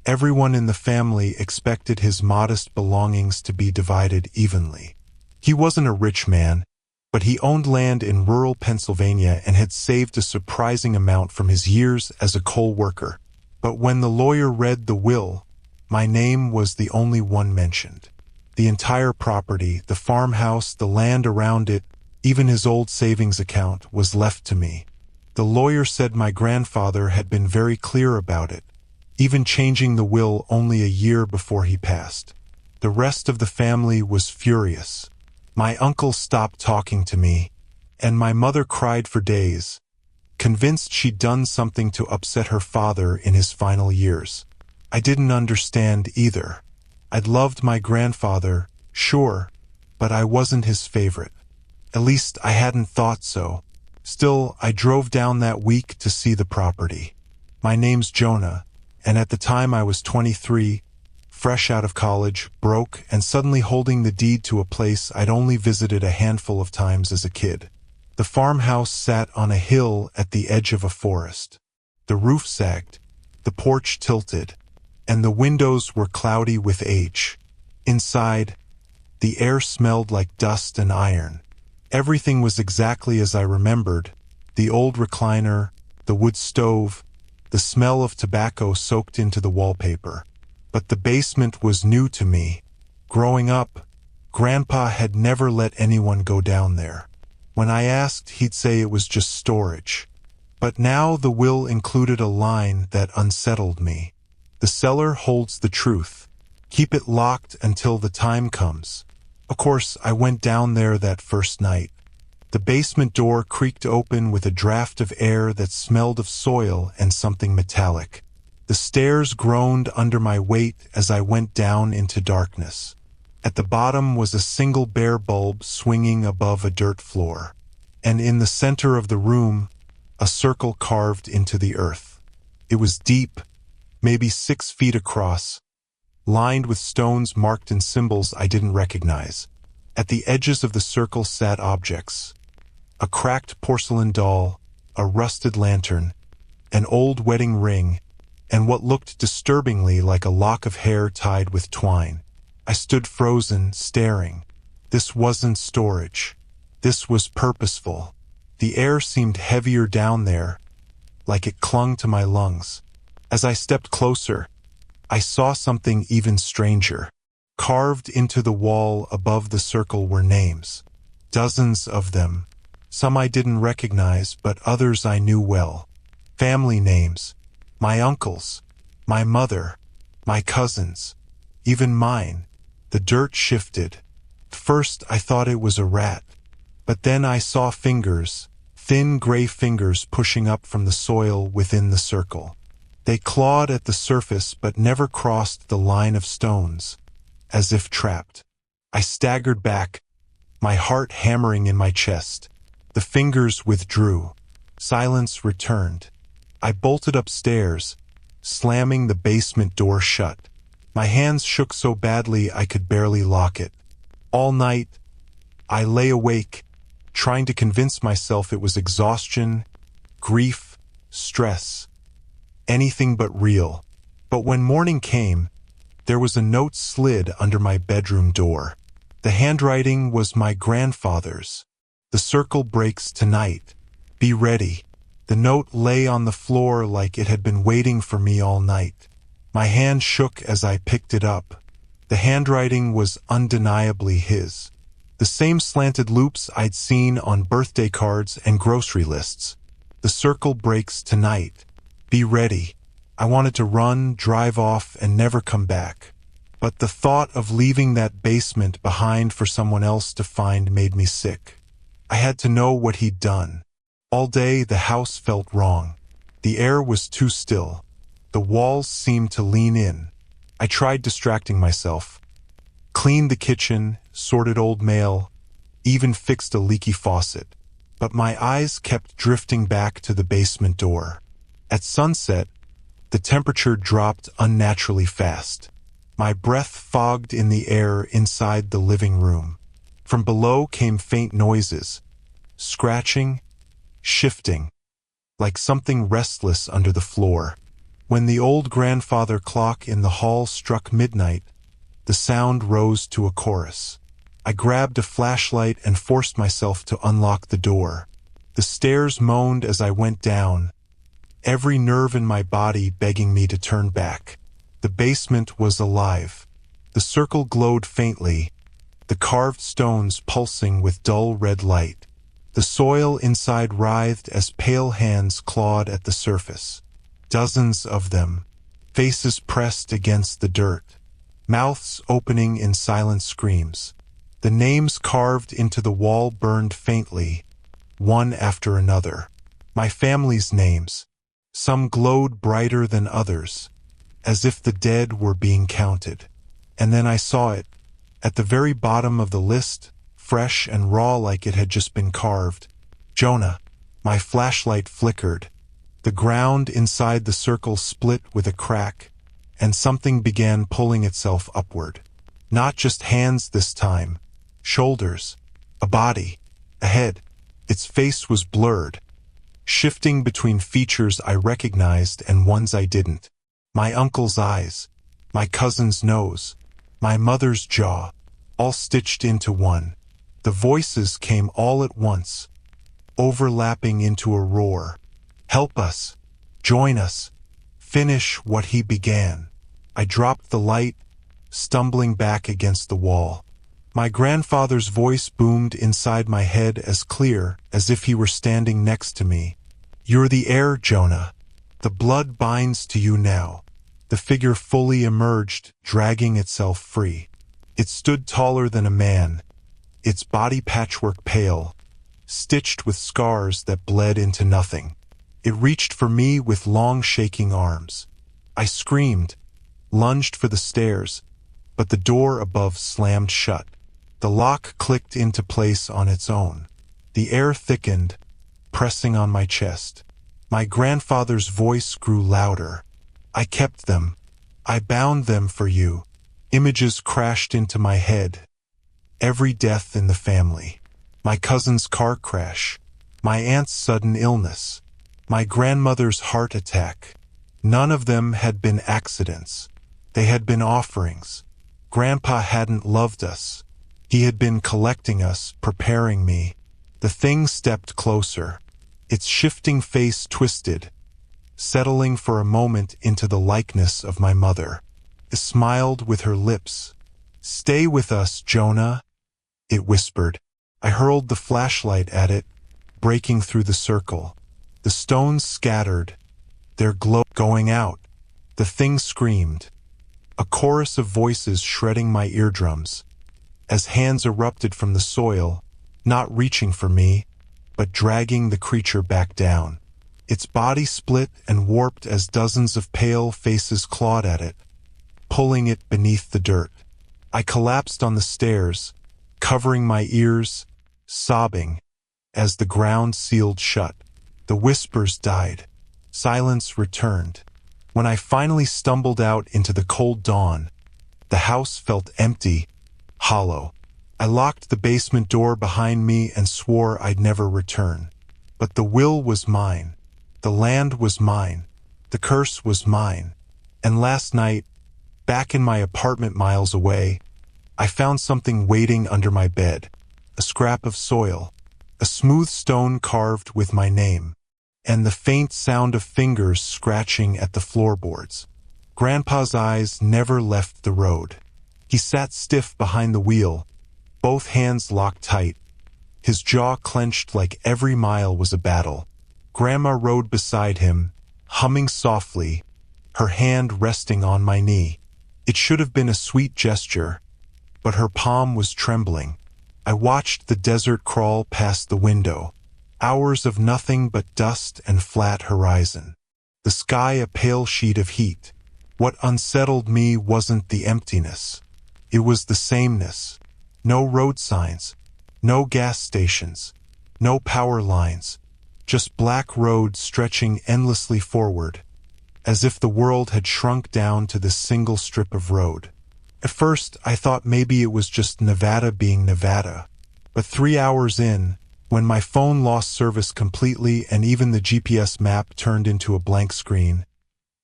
everyone in the family expected his modest belongings to be divided evenly. He wasn't a rich man, but he owned land in rural Pennsylvania and had saved a surprising amount from his years as a coal worker. But when the lawyer read the will, my name was the only one mentioned. The entire property, the farmhouse, the land around it, even his old savings account, was left to me. The lawyer said my grandfather had been very clear about it, even changing the will only a year before he passed. The rest of the family was furious. My uncle stopped talking to me, and my mother cried for days, convinced she'd done something to upset her father in his final years. I didn't understand either. I'd loved my grandfather, sure, but I wasn't his favorite. At least I hadn't thought so. Still, I drove down that week to see the property. My name's Jonah, and at the time I was 23, fresh out of college, broke, and suddenly holding the deed to a place I'd only visited a handful of times as a kid. The farmhouse sat on a hill at the edge of a forest. The roof sagged, the porch tilted, and the windows were cloudy with age. Inside, the air smelled like dust and iron. Everything was exactly as I remembered: the old recliner, the wood stove, the smell of tobacco soaked into the wallpaper. But the basement was new to me. Growing up, Grandpa had never let anyone go down there. When I asked, he'd say it was just storage. But now the will included a line that unsettled me. The cellar holds the truth. Keep it locked until the time comes. Of course, I went down there that first night. The basement door creaked open with a draft of air that smelled of soil and something metallic. The stairs groaned under my weight as I went down into darkness. At the bottom was a single bare bulb swinging above a dirt floor, and in the center of the room, a circle carved into the earth. It was deep, maybe 6 feet across, lined with stones marked in symbols I didn't recognize. At the edges of the circle sat objects: a cracked porcelain doll, a rusted lantern, an old wedding ring, and what looked disturbingly like a lock of hair tied with twine. I stood frozen, staring. This wasn't storage. This was purposeful. The air seemed heavier down there, like it clung to my lungs. As I stepped closer, I saw something even stranger. Carved into the wall above the circle were names. Dozens of them. Some I didn't recognize, but others I knew well. Family names. My uncles. My mother. My cousins. Even mine. The dirt shifted. First I thought it was a rat. But then I saw fingers, thin gray fingers pushing up from the soil within the circle. They clawed at the surface but never crossed the line of stones, as if trapped. I staggered back, my heart hammering in my chest. The fingers withdrew. Silence returned. I bolted upstairs, slamming the basement door shut. My hands shook so badly I could barely lock it. All night, I lay awake, trying to convince myself it was exhaustion, grief, stress, anything but real. But when morning came, there was a note slid under my bedroom door. The handwriting was my grandfather's. The circle breaks tonight. Be ready. The note lay on the floor like it had been waiting for me all night. My hand shook as I picked it up. The handwriting was undeniably his. The same slanted loops I'd seen on birthday cards and grocery lists. The circle breaks tonight. Be ready. I wanted to run, drive off, and never come back. But the thought of leaving that basement behind for someone else to find made me sick. I had to know what he'd done. All day the house felt wrong. The air was too still. The walls seemed to lean in. I tried distracting myself. Cleaned the kitchen, sorted old mail, even fixed a leaky faucet. But my eyes kept drifting back to the basement door. At sunset, the temperature dropped unnaturally fast. My breath fogged in the air inside the living room. From below came faint noises, scratching, shifting, like something restless under the floor. When the old grandfather clock in the hall struck midnight, the sound rose to a chorus. I grabbed a flashlight and forced myself to unlock the door. The stairs moaned as I went down, every nerve in my body begging me to turn back. The basement was alive. The circle glowed faintly, the carved stones pulsing with dull red light. The soil inside writhed as pale hands clawed at the surface. Dozens of them, faces pressed against the dirt, mouths opening in silent screams. The names carved into the wall burned faintly, one after another. My family's names. Some glowed brighter than others, as if the dead were being counted. And then I saw it, at the very bottom of the list, fresh and raw like it had just been carved. Jonah. My flashlight flickered. The ground inside the circle split with a crack, and something began pulling itself upward. Not just hands this time. Shoulders. A body. A head. Its face was blurred, shifting between features I recognized and ones I didn't. My uncle's eyes, my cousin's nose, my mother's jaw, all stitched into one. The voices came all at once, overlapping into a roar. Help us. Join us. Finish what he began. I dropped the light, stumbling back against the wall. My grandfather's voice boomed inside my head as clear as if he were standing next to me. You're the heir, Jonah. The blood binds to you now. The figure fully emerged, dragging itself free. It stood taller than a man, its body patchwork pale, stitched with scars that bled into nothing. It reached for me with long shaking arms. I screamed, lunged for the stairs, but the door above slammed shut. The lock clicked into place on its own. The air thickened, pressing on my chest. My grandfather's voice grew louder. I kept them. I bound them for you. Images crashed into my head. Every death in the family. My cousin's car crash. My aunt's sudden illness. My grandmother's heart attack. None of them had been accidents. They had been offerings. Grandpa hadn't loved us. He had been collecting us, preparing me. The thing stepped closer. Its shifting face twisted, settling for a moment into the likeness of my mother. It smiled with her lips. Stay with us, Jonah, it whispered. I hurled the flashlight at it, breaking through the circle. The stones scattered, their glow going out. The thing screamed, a chorus of voices shredding my eardrums, as hands erupted from the soil, not reaching for me, but dragging the creature back down. Its body split and warped as dozens of pale faces clawed at it, pulling it beneath the dirt. I collapsed on the stairs, covering my ears, sobbing, as the ground sealed shut. The whispers died. Silence returned. When I finally stumbled out into the cold dawn, the house felt empty, hollow. I locked the basement door behind me and swore I'd never return. But the will was mine. The land was mine. The curse was mine. And last night, back in my apartment miles away, I found something waiting under my bed. A scrap of soil, a smooth stone carved with my name, and the faint sound of fingers scratching at the floorboards. Grandpa's eyes never left the road. He sat stiff behind the wheel, both hands locked tight, his jaw clenched like every mile was a battle. Grandma rode beside him, humming softly, her hand resting on my knee. It should have been a sweet gesture, but her palm was trembling. I watched the desert crawl past the window, hours of nothing but dust and flat horizon. The sky a pale sheet of heat. What unsettled me wasn't the emptiness. It was the sameness. No road signs, no gas stations, no power lines, just black roads stretching endlessly forward, as if the world had shrunk down to this single strip of road. At first, I thought maybe it was just Nevada being Nevada. But 3 hours in, when my phone lost service completely and even the GPS map turned into a blank screen,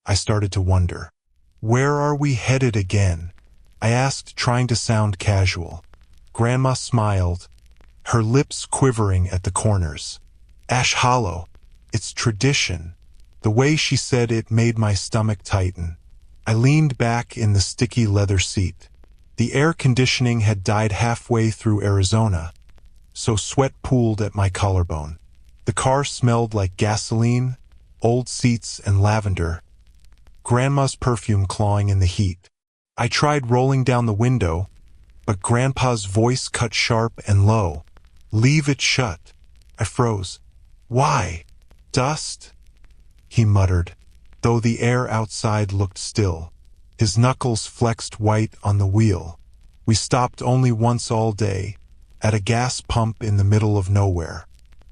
I started to wonder. Where are we headed again? I asked, trying to sound casual. Grandma smiled, her lips quivering at the corners. Ash Hollow. It's tradition. The way she said it made my stomach tighten. I leaned back in the sticky leather seat. The air conditioning had died halfway through Arizona, so sweat pooled at my collarbone. The car smelled like gasoline, old seats, and lavender. Grandma's perfume clawing in the heat. I tried rolling down the window, but Grandpa's voice cut sharp and low. Leave it shut. I froze. Why? Dust? He muttered, though the air outside looked still. His knuckles flexed white on the wheel. We stopped only once all day, at a gas pump in the middle of nowhere.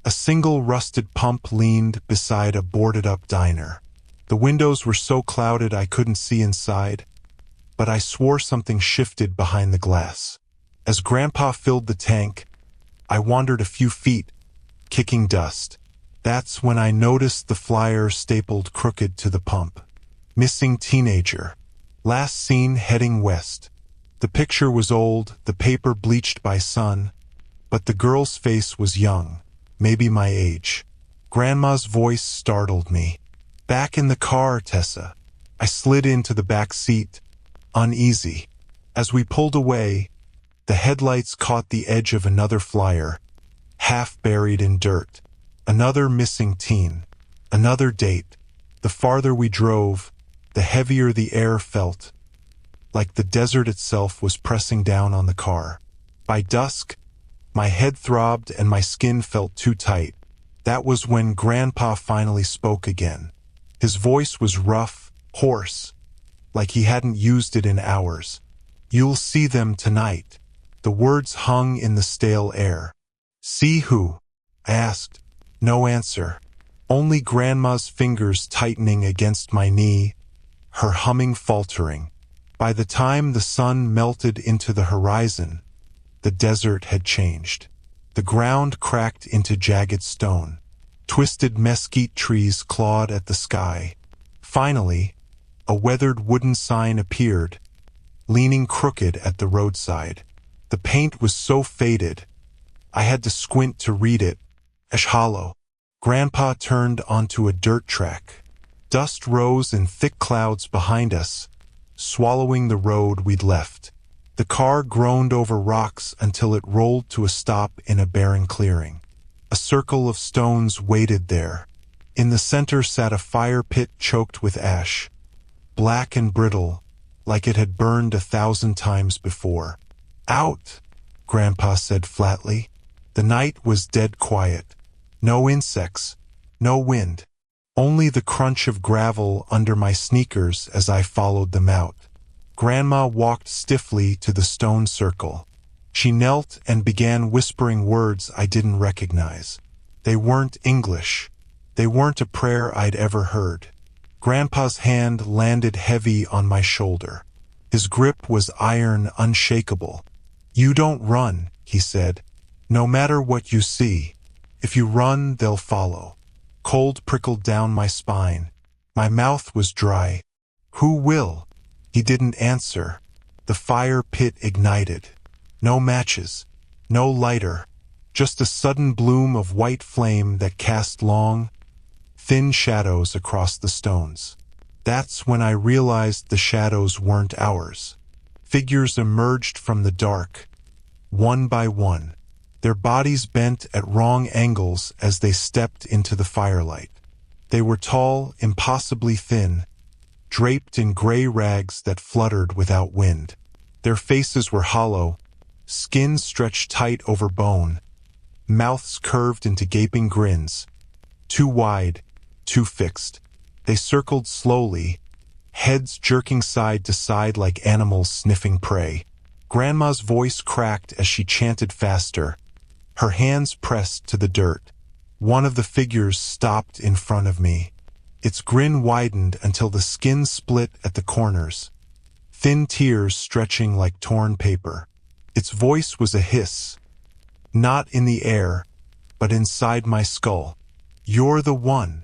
A single rusted pump leaned beside a boarded-up diner. The windows were so clouded I couldn't see inside, but I swore something shifted behind the glass. As Grandpa filled the tank, I wandered a few feet, kicking dust. That's when I noticed the flyer stapled crooked to the pump. Missing teenager. Last seen heading west. The picture was old, the paper bleached by sun, but the girl's face was young, maybe my age. Grandma's voice startled me. Back in the car, Tessa. I slid into the back seat, uneasy. As we pulled away, the headlights caught the edge of another flyer, half buried in dirt. Another missing teen. Another date. The farther we drove, the heavier the air felt, like the desert itself was pressing down on the car. By dusk, my head throbbed and my skin felt too tight. That was when Grandpa finally spoke again. His voice was rough, hoarse, like he hadn't used it in hours. You'll see them tonight. The words hung in the stale air. See who? I asked. No answer. Only Grandma's fingers tightening against my knee, her humming faltering. By the time the sun melted into the horizon, the desert had changed. The ground cracked into jagged stone. Twisted mesquite trees clawed at the sky. Finally, a weathered wooden sign appeared, leaning crooked at the roadside. The paint was so faded, I had to squint to read it. Ash Hollow. Grandpa turned onto a dirt track. Dust rose in thick clouds behind us, swallowing the road we'd left. The car groaned over rocks until it rolled to a stop in a barren clearing. A circle of stones waited there. In the center sat a fire pit choked with ash, black and brittle, like it had burned 1,000 times before. "Out," Grandpa said flatly. The night was dead quiet. No insects, no wind, only the crunch of gravel under my sneakers as I followed them out. Grandma walked stiffly to the stone circle. She knelt and began whispering words I didn't recognize. They weren't English. They weren't a prayer I'd ever heard. Grandpa's hand landed heavy on my shoulder. His grip was iron, unshakable. "You don't run," he said. "No matter what you see. If you run, they'll follow." Cold prickled down my spine. My mouth was dry. "Who will?" He didn't answer. The fire pit ignited. No matches, no lighter, just a sudden bloom of white flame that cast long, thin shadows across the stones. That's when I realized the shadows weren't ours. Figures emerged from the dark, one by one, their bodies bent at wrong angles as they stepped into the firelight. They were tall, impossibly thin, draped in gray rags that fluttered without wind. Their faces were hollow, skin stretched tight over bone, mouths curved into gaping grins, too wide, too fixed. They circled slowly, heads jerking side to side like animals sniffing prey. Grandma's voice cracked as she chanted faster, her hands pressed to the dirt. One of the figures stopped in front of me. Its grin widened until the skin split at the corners, thin tears stretching like torn paper. Its voice was a hiss, not in the air, but inside my skull. "You're the one."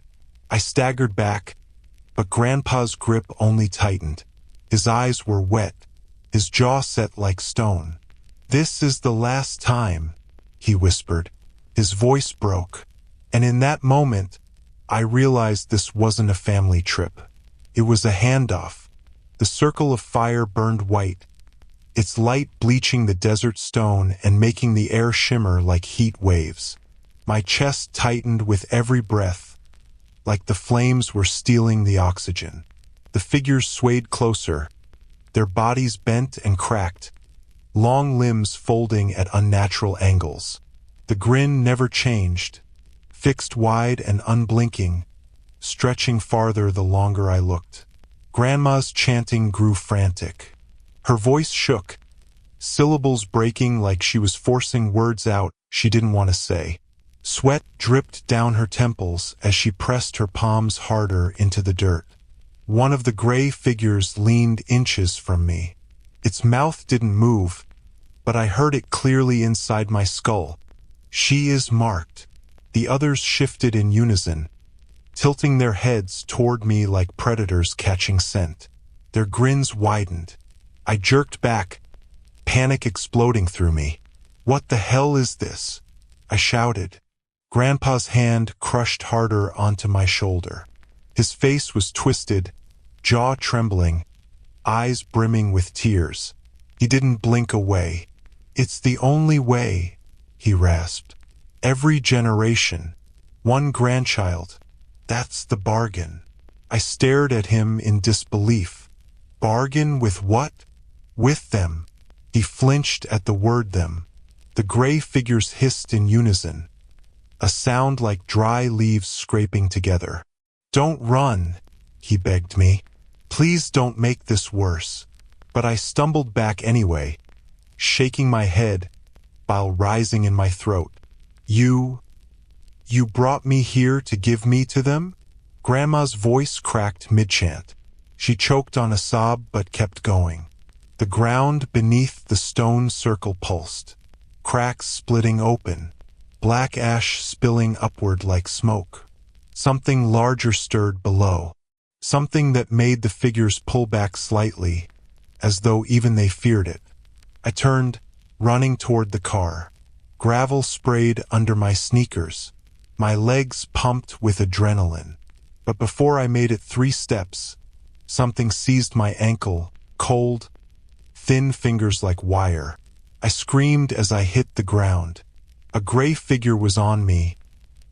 I staggered back, but Grandpa's grip only tightened. His eyes were wet, his jaw set like stone. "This is the last time," he whispered. His voice broke, and in that moment, I realized this wasn't a family trip. It was a handoff. The circle of fire burned white, its light bleaching the desert stone and making the air shimmer like heat waves. My chest tightened with every breath, like the flames were stealing the oxygen. The figures swayed closer, their bodies bent and cracked, long limbs folding at unnatural angles. The grin never changed, fixed wide and unblinking, stretching farther the longer I looked. Grandma's chanting grew frantic. Her voice shook, syllables breaking like she was forcing words out she didn't want to say. Sweat dripped down her temples as she pressed her palms harder into the dirt. One of the gray figures leaned inches from me. Its mouth didn't move, but I heard it clearly inside my skull. "She is marked." The others shifted in unison, tilting their heads toward me like predators catching scent. Their grins widened. I jerked back, panic exploding through me. "What the hell is this?" I shouted. Grandpa's hand crushed harder onto my shoulder. His face was twisted, jaw trembling, eyes brimming with tears. He didn't blink away. "It's the only way," he rasped. "Every generation, one grandchild. That's the bargain." I stared at him in disbelief. Bargain with what? With them. He flinched at the word them. The gray figures hissed in unison, a sound like dry leaves scraping together. "Don't run," he begged me. "Please don't make this worse." But I stumbled back anyway, shaking my head, bile rising in my throat. You brought me here to give me to them?" Grandma's voice cracked mid-chant. She choked on a sob but kept going. The ground beneath the stone circle pulsed, cracks splitting open, black ash spilling upward like smoke. Something larger stirred below, something that made the figures pull back slightly, as though even they feared it. I turned, running toward the car. Gravel sprayed under my sneakers. My legs pumped with adrenaline. But before I made it 3 steps, something seized my ankle, cold, thin fingers like wire. I screamed as I hit the ground. A gray figure was on me,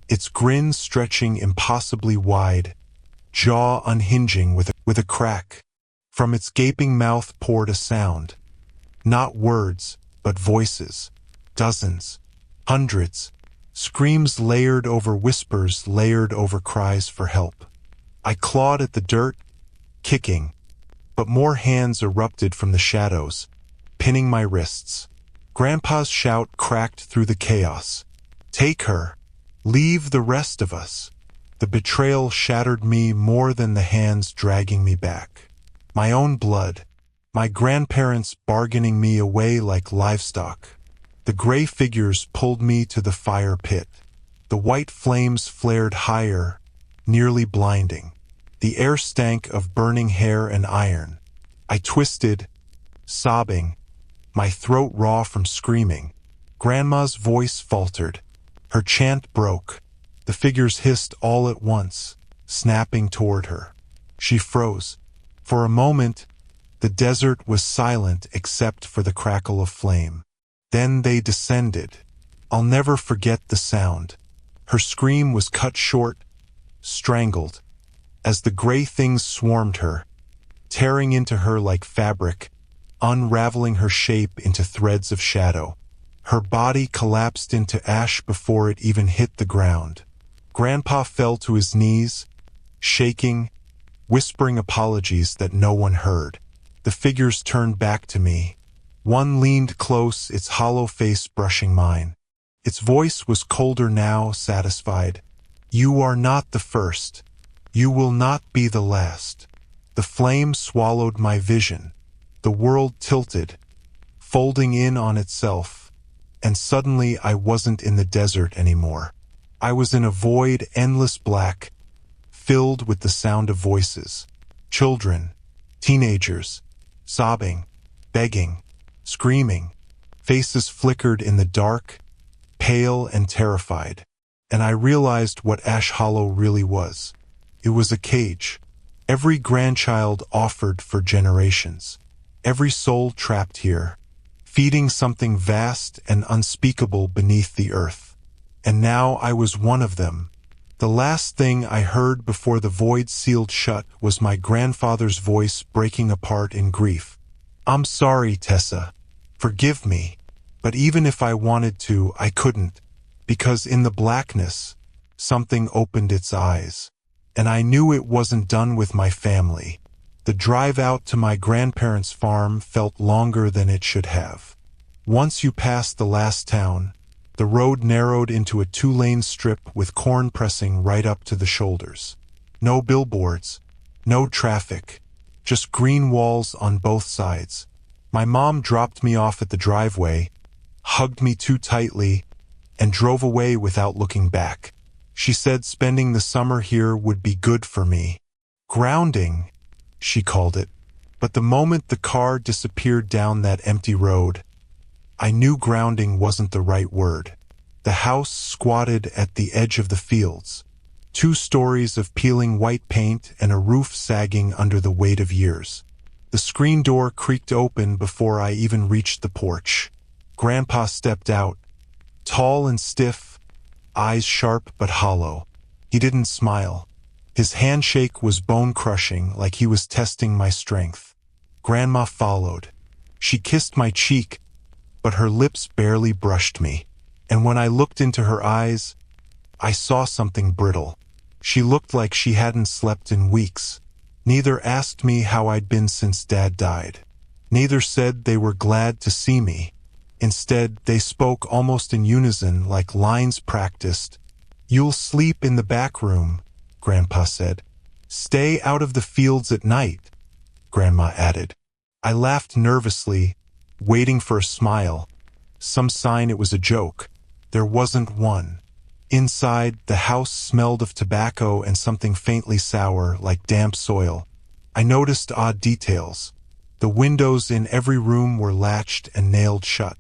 its grin stretching impossibly wide, jaw unhinging with a crack. From its gaping mouth poured a sound. Not words, but voices. Dozens. Hundreds. Screams layered over whispers, layered over cries for help. I clawed at the dirt, kicking, but more hands erupted from the shadows, pinning my wrists. Grandpa's shout cracked through the chaos. "Take her! Leave the rest of us!" The betrayal shattered me more than the hands dragging me back. My own blood, my grandparents bargaining me away like livestock. The gray figures pulled me to the fire pit. The white flames flared higher, nearly blinding. The air stank of burning hair and iron. I twisted, sobbing, my throat raw from screaming. Grandma's voice faltered. Her chant broke. The figures hissed all at once, snapping toward her. She froze. For a moment, the desert was silent except for the crackle of flame. Then they descended. I'll never forget the sound. Her scream was cut short, strangled, as the gray things swarmed her, tearing into her like fabric, unraveling her shape into threads of shadow. Her body collapsed into ash before it even hit the ground. Grandpa fell to his knees, shaking, whispering apologies that no one heard. The figures turned back to me. One leaned close, its hollow face brushing mine. Its voice was colder now, satisfied. "You are not the first. You will not be the last." The flame swallowed my vision. The world tilted, folding in on itself, and suddenly I wasn't in the desert anymore. I was in a void, endless black, filled with the sound of voices. Children, teenagers, sobbing, begging, screaming. Faces flickered in the dark, pale and terrified. And I realized what Ash Hollow really was. It was a cage. Every grandchild offered for generations. Every soul trapped here, feeding something vast and unspeakable beneath the earth. And now I was one of them. The last thing I heard before the void sealed shut was my grandfather's voice breaking apart in grief. "I'm sorry, Tessa. Forgive me. But even if I wanted to, I couldn't, because in the blackness, something opened its eyes. And I knew it wasn't done with my family. The drive out to my grandparents' farm felt longer than it should have. Once you passed the last town, the road narrowed into a 2-lane strip with corn pressing right up to the shoulders. No billboards, no traffic, just green walls on both sides. My mom dropped me off at the driveway, hugged me too tightly, and drove away without looking back. She said spending the summer here would be good for me. Grounding, she called it. But the moment the car disappeared down that empty road, I knew grounding wasn't the right word. The house squatted at the edge of the fields. 2 stories of peeling white paint and a roof sagging under the weight of years. The screen door creaked open before I even reached the porch. Grandpa stepped out, tall and stiff, eyes sharp but hollow. He didn't smile. His handshake was bone-crushing, like he was testing my strength. Grandma followed. She kissed my cheek, but her lips barely brushed me. And when I looked into her eyes, I saw something brittle. She looked like she hadn't slept in weeks. Neither asked me how I'd been since Dad died. Neither said they were glad to see me. Instead, they spoke almost in unison, like lines practiced. "You'll sleep in the back room," Grandpa said. "Stay out of the fields at night," Grandma added. I laughed nervously, waiting for a smile, some sign it was a joke. There wasn't one. Inside, the house smelled of tobacco and something faintly sour, like damp soil. I noticed odd details. The windows in every room were latched and nailed shut.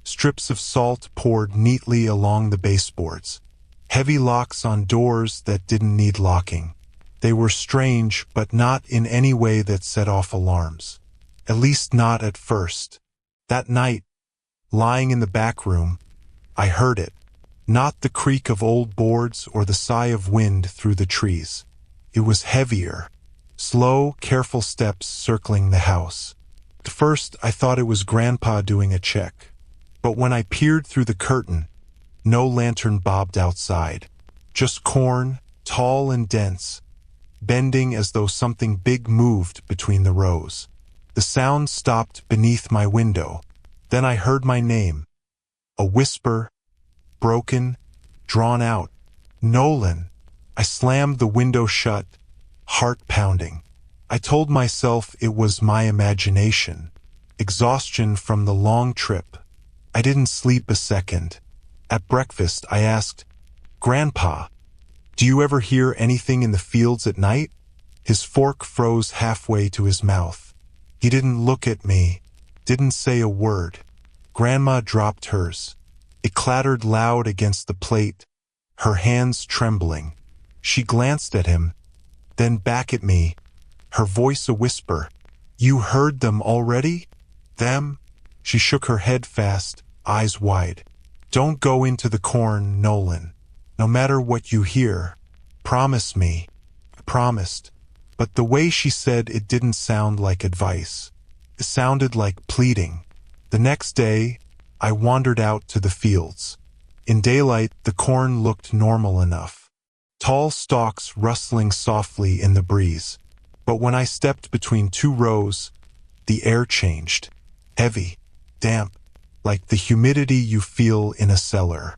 Strips of salt poured neatly along the baseboards. Heavy locks on doors that didn't need locking. They were strange, but not in any way that set off alarms. At least not at first. That night, lying in the back room, I heard it. Not the creak of old boards or the sigh of wind through the trees. It was heavier. Slow, careful steps circling the house. At first, I thought it was Grandpa doing a check. But when I peered through the curtain, no lantern bobbed outside. Just corn, tall and dense, bending as though something big moved between the rows. The sound stopped beneath my window. Then I heard my name. A whisper, broken, drawn out. Nolan. I slammed the window shut, heart pounding. I told myself it was my imagination. Exhaustion from the long trip. I didn't sleep a second. At breakfast, I asked, "Grandpa, do you ever hear anything in the fields at night?" His fork froze halfway to his mouth. He didn't look at me, didn't say a word. Grandma dropped hers. It clattered loud against the plate, her hands trembling. She glanced at him, then back at me, her voice a whisper. "You heard them already? Them?" She shook her head fast, eyes wide. "Don't go into the corn, Nolan. No matter what you hear. Promise me." I promised. But the way she said it didn't sound like advice. It sounded like pleading. The next day, I wandered out to the fields. In daylight, the corn looked normal enough. Tall stalks rustling softly in the breeze. But when I stepped between two rows, the air changed. Heavy, damp, like the humidity you feel in a cellar.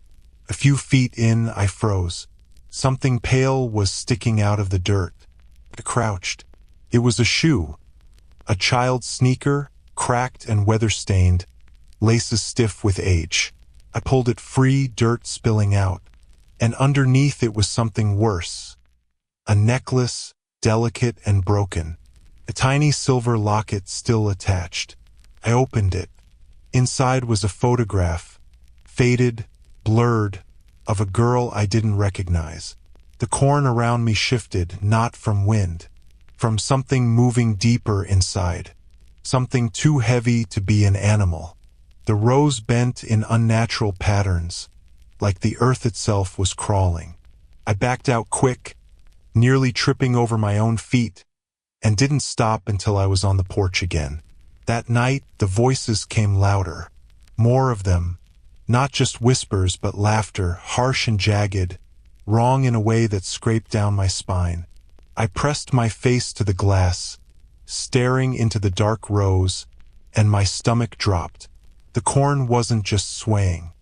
A few feet in, I froze. Something pale was sticking out of the dirt. I crouched. It was a shoe. A child's sneaker, cracked and weather-stained, laces stiff with age. I pulled it free, dirt spilling out. And underneath it was something worse. A necklace, delicate and broken. A tiny silver locket still attached. I opened it. Inside was a photograph, faded, blurred, of a girl I didn't recognize. The corn around me shifted, not from wind, from something moving deeper inside, something too heavy to be an animal. The rows bent in unnatural patterns, like the earth itself was crawling. I backed out quick, nearly tripping over my own feet, and didn't stop until I was on the porch again. That night, the voices came louder. More of them, not just whispers but laughter, harsh and jagged, wrong in a way that scraped down my spine. I pressed my face to the glass, staring into the dark rows, and my stomach dropped. The corn wasn't just swaying.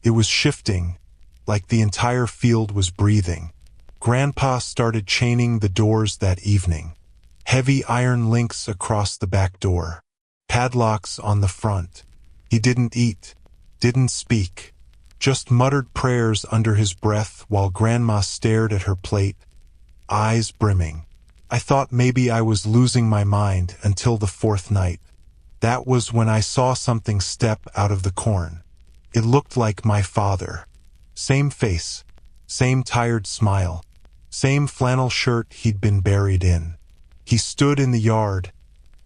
It was shifting, like the entire field was breathing. Grandpa started chaining the doors that evening. Heavy iron links across the back door. Padlocks on the front. He didn't eat, didn't speak, just muttered prayers under his breath while Grandma stared at her plate, eyes brimming. I thought maybe I was losing my mind until the fourth night. That was when I saw something step out of the corn. It looked like my father. Same face, same tired smile, same flannel shirt he'd been buried in. He stood in the yard,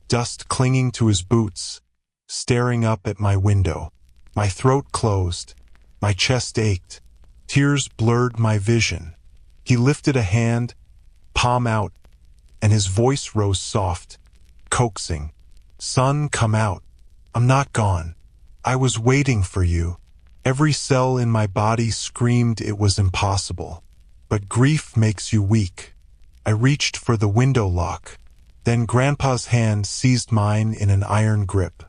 dust clinging to his boots, staring up at my window. My throat closed, my chest ached, tears blurred my vision. He lifted a hand, palm out, and his voice rose soft, coaxing. "Son, come out. I'm not gone. I was waiting for you." Every cell in my body screamed it was impossible. But grief makes you weak. I reached for the window lock. Then Grandpa's hand seized mine in an iron grip.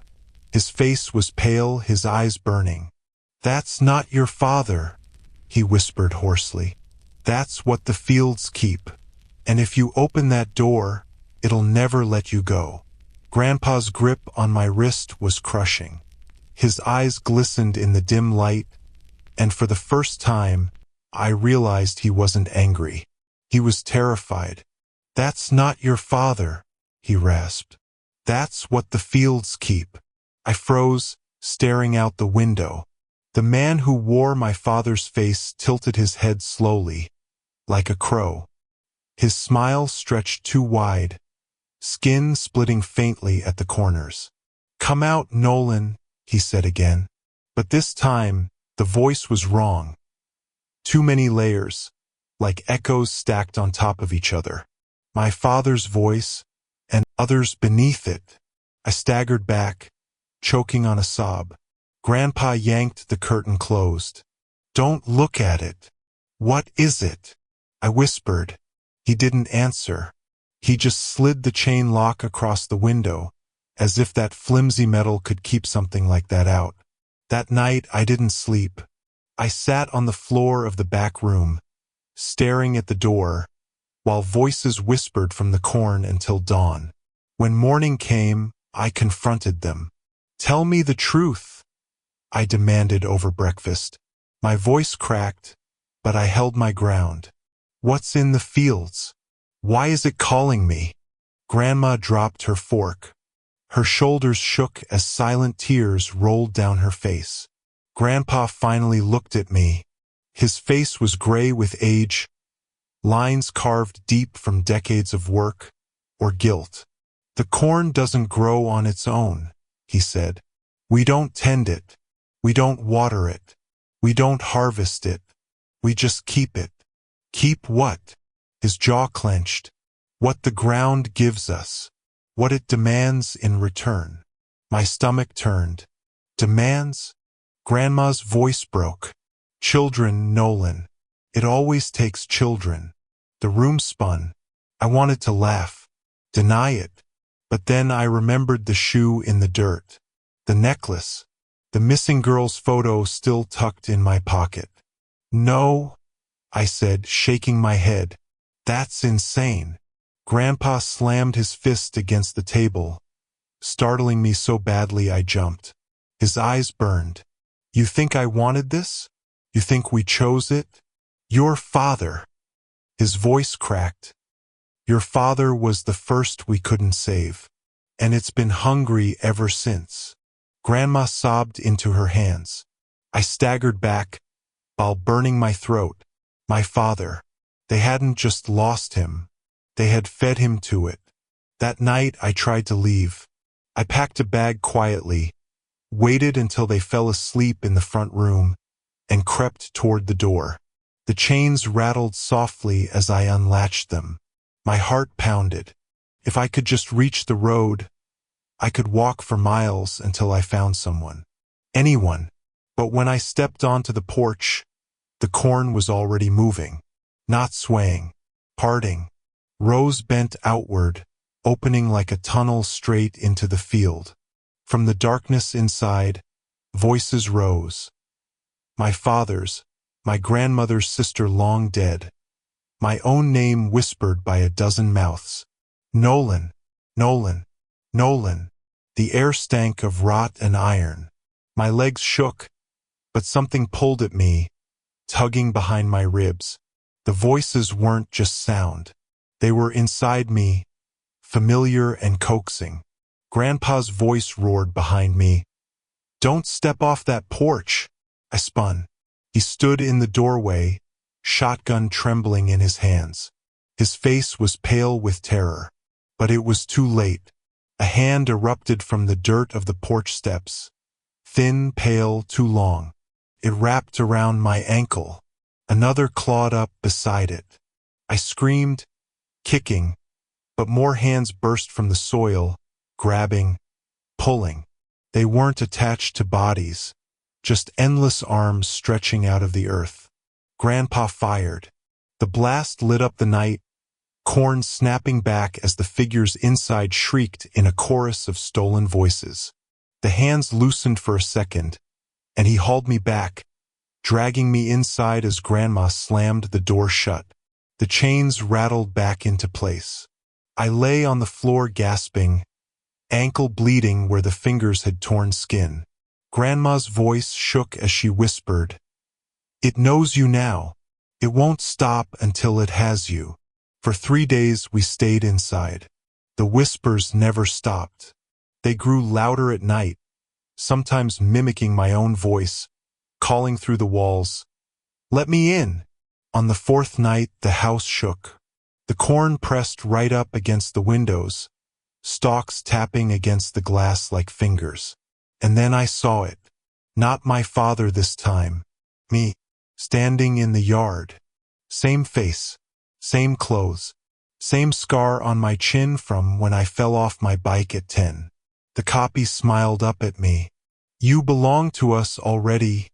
His face was pale, his eyes burning. "That's not your father," he whispered hoarsely. "That's what the fields keep. And if you open that door, it'll never let you go." Grandpa's grip on my wrist was crushing. His eyes glistened in the dim light, and for the first time, I realized he wasn't angry. He was terrified. "That's not your father," he rasped. "That's what the fields keep." I froze, staring out the window. The man who wore my father's face tilted his head slowly, like a crow. His smile stretched too wide, skin splitting faintly at the corners. "Come out, Nolan," he said again. But this time, the voice was wrong. Too many layers, like echoes stacked on top of each other. My father's voice, and others beneath it. I staggered back, choking on a sob. Grandpa yanked the curtain closed. "Don't look at it." "What is it?" I whispered. He didn't answer. He just slid the chain lock across the window, as if that flimsy metal could keep something like that out. That night I didn't sleep. I sat on the floor of the back room, staring at the door, while voices whispered from the corn until dawn. When morning came, I confronted them. "Tell me the truth," I demanded over breakfast. My voice cracked, but I held my ground. "What's in the fields? Why is it calling me?" Grandma dropped her fork. Her shoulders shook as silent tears rolled down her face. Grandpa finally looked at me. His face was gray with age, lines carved deep from decades of work or guilt. "The corn doesn't grow on its own," he said. "We don't tend it. We don't water it. We don't harvest it. We just keep it." "Keep what?" His jaw clenched. "What the ground gives us. What it demands in return." My stomach turned. "Demands?" Grandma's voice broke. "Children, Nolan. It always takes children." The room spun. I wanted to laugh, deny it. But then I remembered the shoe in the dirt, the necklace, the missing girl's photo still tucked in my pocket. "No," I said, shaking my head. "That's insane." Grandpa slammed his fist against the table, startling me so badly I jumped. His eyes burned. "You think I wanted this? You think we chose it? Your father." His voice cracked. "Your father was the first we couldn't save. And it's been hungry ever since." Grandma sobbed into her hands. I staggered back, while burning my throat. My father. They hadn't just lost him. They had fed him to it. That night I tried to leave. I packed a bag quietly, waited until they fell asleep in the front room, and crept toward the door. The chains rattled softly as I unlatched them. My heart pounded. If I could just reach the road, I could walk for miles until I found someone. Anyone. But when I stepped onto the porch, the corn was already moving. Not swaying. Parting. Rows bent outward, opening like a tunnel straight into the field. From the darkness inside, voices rose. My father's, my grandmother's sister long dead. My own name whispered by a dozen mouths. "Nolan, Nolan, Nolan." The air stank of rot and iron. My legs shook, but something pulled at me, tugging behind my ribs. The voices weren't just sound. They were inside me, familiar and coaxing. Grandpa's voice roared behind me. "Don't step off that porch." I spun. He stood in the doorway, shotgun trembling in his hands. His face was pale with terror. But it was too late. A hand erupted from the dirt of the porch steps. Thin, pale, too long. It wrapped around my ankle. Another clawed up beside it. I screamed, kicking, but more hands burst from the soil, grabbing, pulling. They weren't attached to bodies, just endless arms stretching out of the earth. Grandpa fired. The blast lit up the night, corn snapping back as the figures inside shrieked in a chorus of stolen voices. The hands loosened for a second, and he hauled me back, dragging me inside as Grandma slammed the door shut. The chains rattled back into place. I lay on the floor gasping, ankle bleeding where the fingers had torn skin. Grandma's voice shook as she whispered, "It knows you now. It won't stop until it has you." For 3 days we stayed inside. The whispers never stopped. They grew louder at night, sometimes mimicking my own voice, calling through the walls, "Let me in." On the 4th night, the house shook. The corn pressed right up against the windows, stalks tapping against the glass like fingers. And then I saw it. Not my father this time. Me, standing in the yard. Same face, same clothes, same scar on my chin from when I fell off my bike at 10. The copy smiled up at me. "You belong to us already,"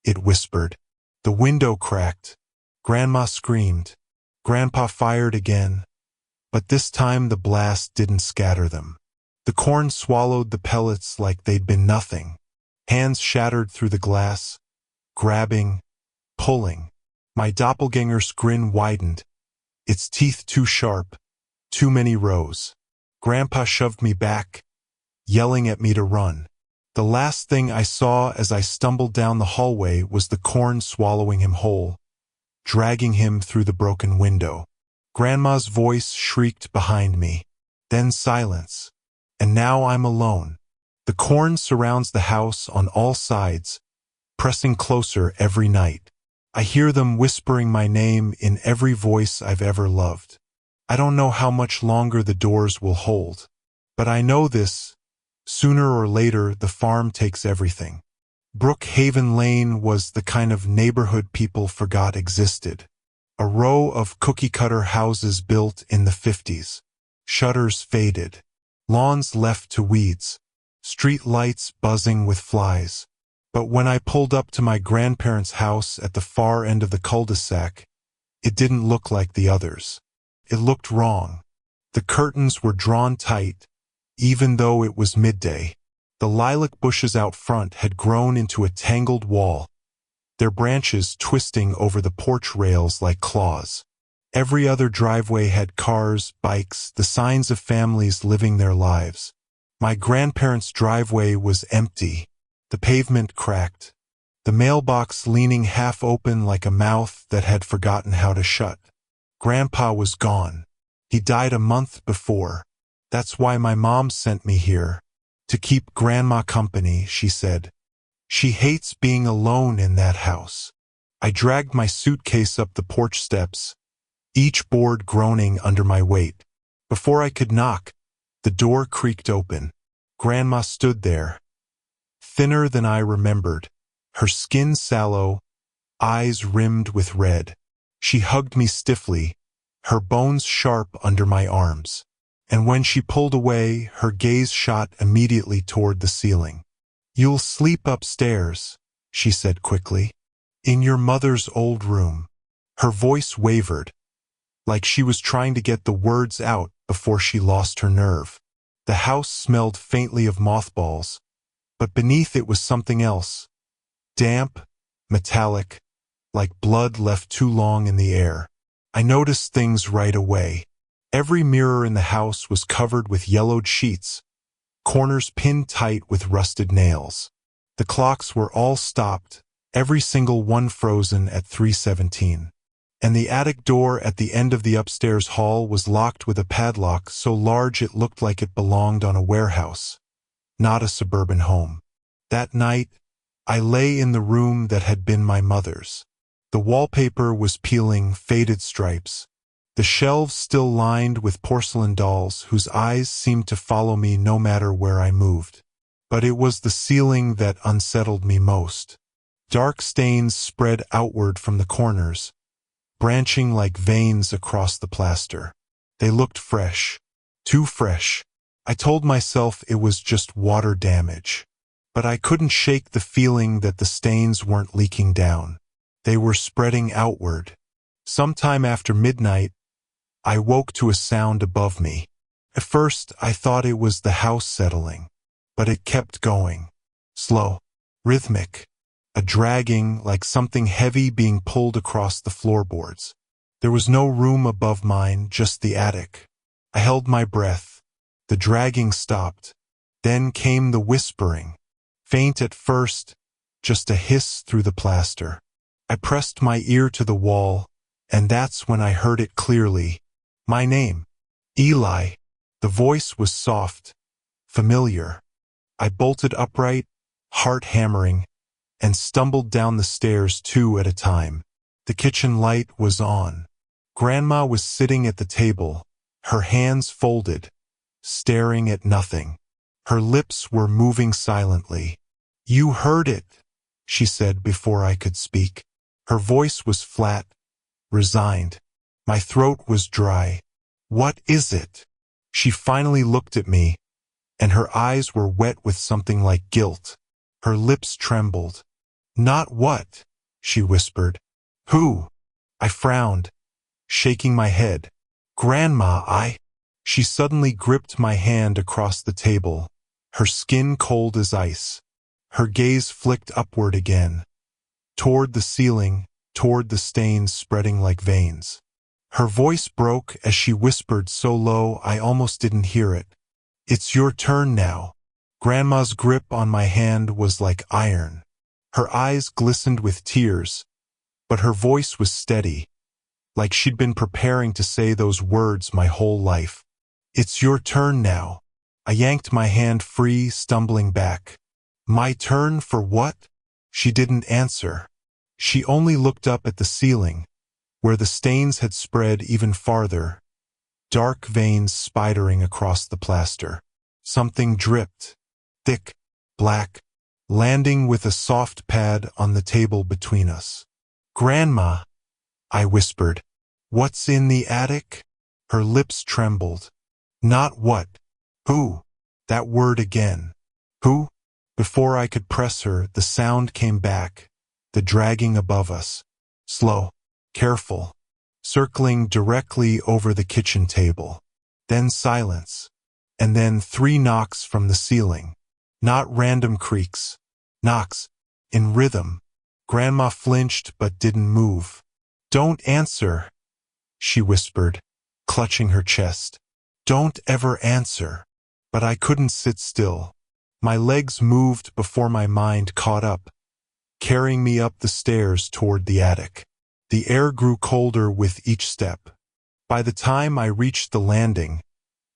it whispered. The window cracked. Grandma screamed. Grandpa fired again. But this time the blast didn't scatter them. The corn swallowed the pellets like they'd been nothing. Hands shattered through the glass, grabbing, pulling. My doppelganger's grin widened, its teeth too sharp, too many rows. Grandpa shoved me back, yelling at me to run. The last thing I saw as I stumbled down the hallway was the corn swallowing him whole, dragging him through the broken window. Grandma's voice shrieked behind me. Then silence. And now I'm alone. The corn surrounds the house on all sides, pressing closer every night. I hear them whispering my name in every voice I've ever loved. I don't know how much longer the doors will hold. But I know this. Sooner or later, the farm takes everything. Brookhaven Lane was the kind of neighborhood people forgot existed. A row of cookie-cutter houses built in the 50s. Shutters faded. Lawns left to weeds. Street lights buzzing with flies. But when I pulled up to my grandparents' house at the far end of the cul-de-sac, it didn't look like the others. It looked wrong. The curtains were drawn tight, even though it was midday. The lilac bushes out front had grown into a tangled wall, their branches twisting over the porch rails like claws. Every other driveway had cars, bikes, the signs of families living their lives. My grandparents' driveway was empty, the pavement cracked, the mailbox leaning half open like a mouth that had forgotten how to shut. Grandpa was gone. He died a month before. That's why my mom sent me here. To keep Grandma company, she said. She hates being alone in that house. I dragged my suitcase up the porch steps, each board groaning under my weight. Before I could knock, the door creaked open. Grandma stood there, thinner than I remembered, her skin sallow, eyes rimmed with red. She hugged me stiffly, her bones sharp under my arms. And when she pulled away, her gaze shot immediately toward the ceiling. "You'll sleep upstairs," she said quickly. "In your mother's old room." Her voice wavered, like she was trying to get the words out before she lost her nerve. The house smelled faintly of mothballs, but beneath it was something else. Damp, metallic, like blood left too long in the air. I noticed things right away. Every mirror in the house was covered with yellowed sheets, corners pinned tight with rusted nails. The clocks were all stopped, every single one frozen at 3:17. And the attic door at the end of the upstairs hall was locked with a padlock so large it looked like it belonged on a warehouse, not a suburban home. That night, I lay in the room that had been my mother's. The wallpaper was peeling faded stripes. The shelves still lined with porcelain dolls whose eyes seemed to follow me no matter where I moved. But it was the ceiling that unsettled me most. Dark stains spread outward from the corners, branching like veins across the plaster. They looked fresh, too fresh. I told myself it was just water damage. But I couldn't shake the feeling that the stains weren't leaking down. They were spreading outward. Sometime after midnight, I woke to a sound above me. At first, I thought it was the house settling, but it kept going. Slow, rhythmic, a dragging like something heavy being pulled across the floorboards. There was no room above mine, just the attic. I held my breath. The dragging stopped. Then came the whispering. Faint at first, just a hiss through the plaster. I pressed my ear to the wall, and that's when I heard it clearly. My name, Eli. The voice was soft, familiar. I bolted upright, heart hammering, and stumbled down the stairs 2 at a time. The kitchen light was on. Grandma was sitting at the table, her hands folded, staring at nothing. Her lips were moving silently. "You heard it," she said before I could speak. Her voice was flat, resigned. My throat was dry. "What is it?" She finally looked at me, and her eyes were wet with something like guilt. Her lips trembled. "Not what?" she whispered. "Who?" I frowned, shaking my head. "Grandma, She suddenly gripped my hand across the table, her skin cold as ice. Her gaze flicked upward again, toward the ceiling, toward the stains spreading like veins. Her voice broke as she whispered so low I almost didn't hear it. "It's your turn now." Grandma's grip on my hand was like iron. Her eyes glistened with tears, but her voice was steady, like she'd been preparing to say those words my whole life. "It's your turn now." I yanked my hand free, stumbling back. "My turn for what?" She didn't answer. She only looked up at the ceiling, where the stains had spread even farther, dark veins spidering across the plaster. Something dripped, thick, black, landing with a soft pad on the table between us. "Grandma," I whispered. "What's in the attic?" Her lips trembled. "Not what. Who?" That word again. "Who?" Before I could press her, the sound came back, the dragging above us. Slow, careful, circling directly over the kitchen table. Then silence. And then 3 knocks from the ceiling. Not random creaks. Knocks. In rhythm. Grandma flinched but didn't move. "Don't answer," she whispered, clutching her chest. "Don't ever answer." But I couldn't sit still. My legs moved before my mind caught up, carrying me up the stairs toward the attic. The air grew colder with each step. By the time I reached the landing,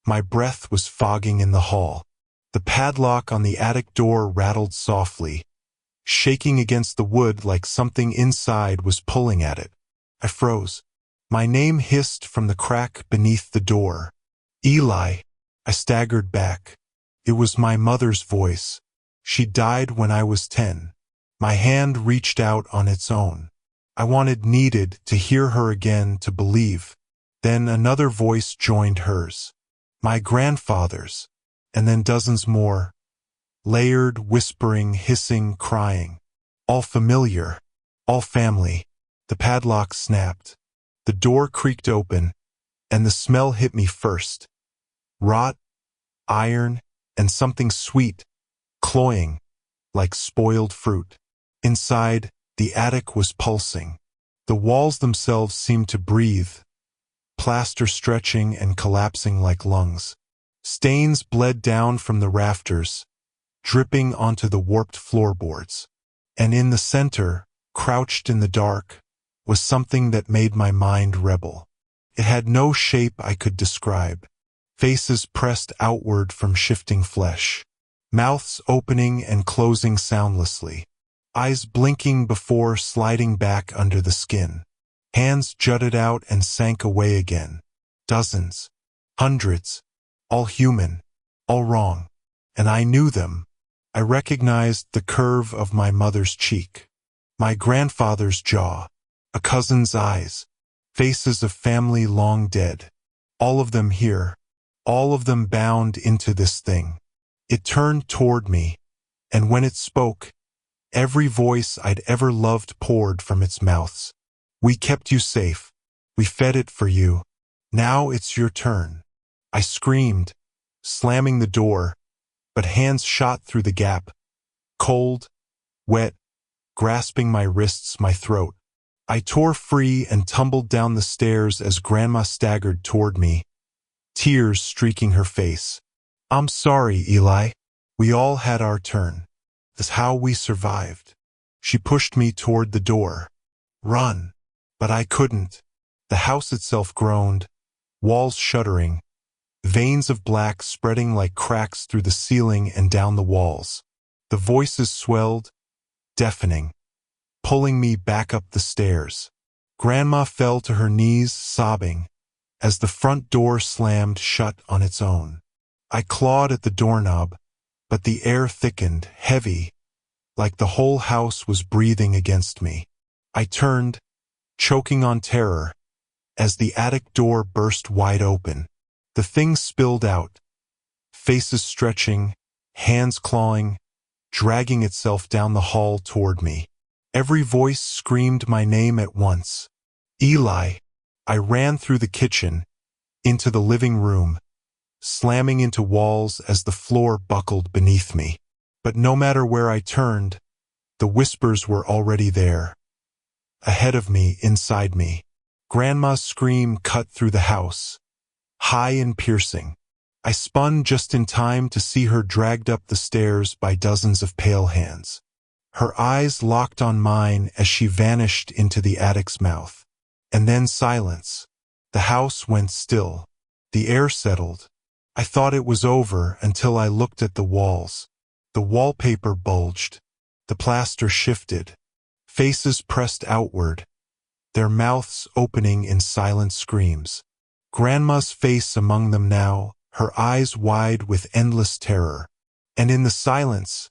my breath was fogging in the hall. The padlock on the attic door rattled softly, shaking against the wood like something inside was pulling at it. I froze. My name hissed from the crack beneath the door. "Eli." I staggered back. It was my mother's voice. She died when I was 10. My hand reached out on its own. I needed to hear her again to believe. Then another voice joined hers. My grandfather's. And then dozens more. Layered, whispering, hissing, crying. All familiar. All family. The padlock snapped. The door creaked open, and the smell hit me first. Rot, iron, and something sweet, cloying, like spoiled fruit. Inside, the attic was pulsing. The walls themselves seemed to breathe, plaster stretching and collapsing like lungs. Stains bled down from the rafters, dripping onto the warped floorboards. And in the center, crouched in the dark, was something that made my mind rebel. It had no shape I could describe. Faces pressed outward from shifting flesh. Mouths opening and closing soundlessly. Eyes blinking before sliding back under the skin. Hands jutted out and sank away again. Dozens. Hundreds. All human. All wrong. And I knew them. I recognized the curve of my mother's cheek. My grandfather's jaw. A cousin's eyes. Faces of family long dead. All of them here. All of them bound into this thing. It turned toward me, and when it spoke, every voice I'd ever loved poured from its mouths. "We kept you safe. We fed it for you. Now it's your turn." I screamed, slamming the door, but hands shot through the gap. Cold, wet, grasping my wrists, my throat. I tore free and tumbled down the stairs as Grandma staggered toward me, tears streaking her face. "I'm sorry, Eli. We all had our turn. That's how we survived." She pushed me toward the door. "Run." But I couldn't. The house itself groaned, walls shuddering, veins of black spreading like cracks through the ceiling and down the walls. The voices swelled, deafening, pulling me back up the stairs. Grandma fell to her knees, sobbing, as the front door slammed shut on its own. I clawed at the doorknob, but the air thickened, heavy, like the whole house was breathing against me. I turned, choking on terror, as the attic door burst wide open. The thing spilled out, faces stretching, hands clawing, dragging itself down the hall toward me. Every voice screamed my name at once. Eli. I ran through the kitchen, into the living room, slamming into walls as the floor buckled beneath me. But no matter where I turned, the whispers were already there. Ahead of me, inside me. Grandma's scream cut through the house, high and piercing. I spun just in time to see her dragged up the stairs by dozens of pale hands. Her eyes locked on mine as she vanished into the attic's mouth. And then silence. The house went still. The air settled. I thought it was over until I looked at the walls. The wallpaper bulged. The plaster shifted. Faces pressed outward, their mouths opening in silent screams. Grandma's face among them now, her eyes wide with endless terror. And in the silence,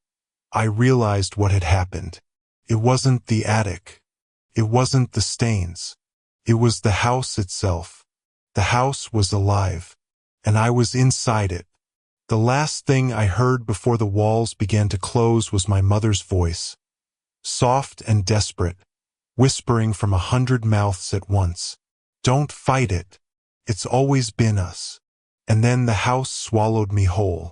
I realized what had happened. It wasn't the attic. It wasn't the stains. It was the house itself. The house was alive, and I was inside it. The last thing I heard before the walls began to close was my mother's voice, soft and desperate, whispering from 100 mouths at once. Don't fight it. It's always been us. And then the house swallowed me whole.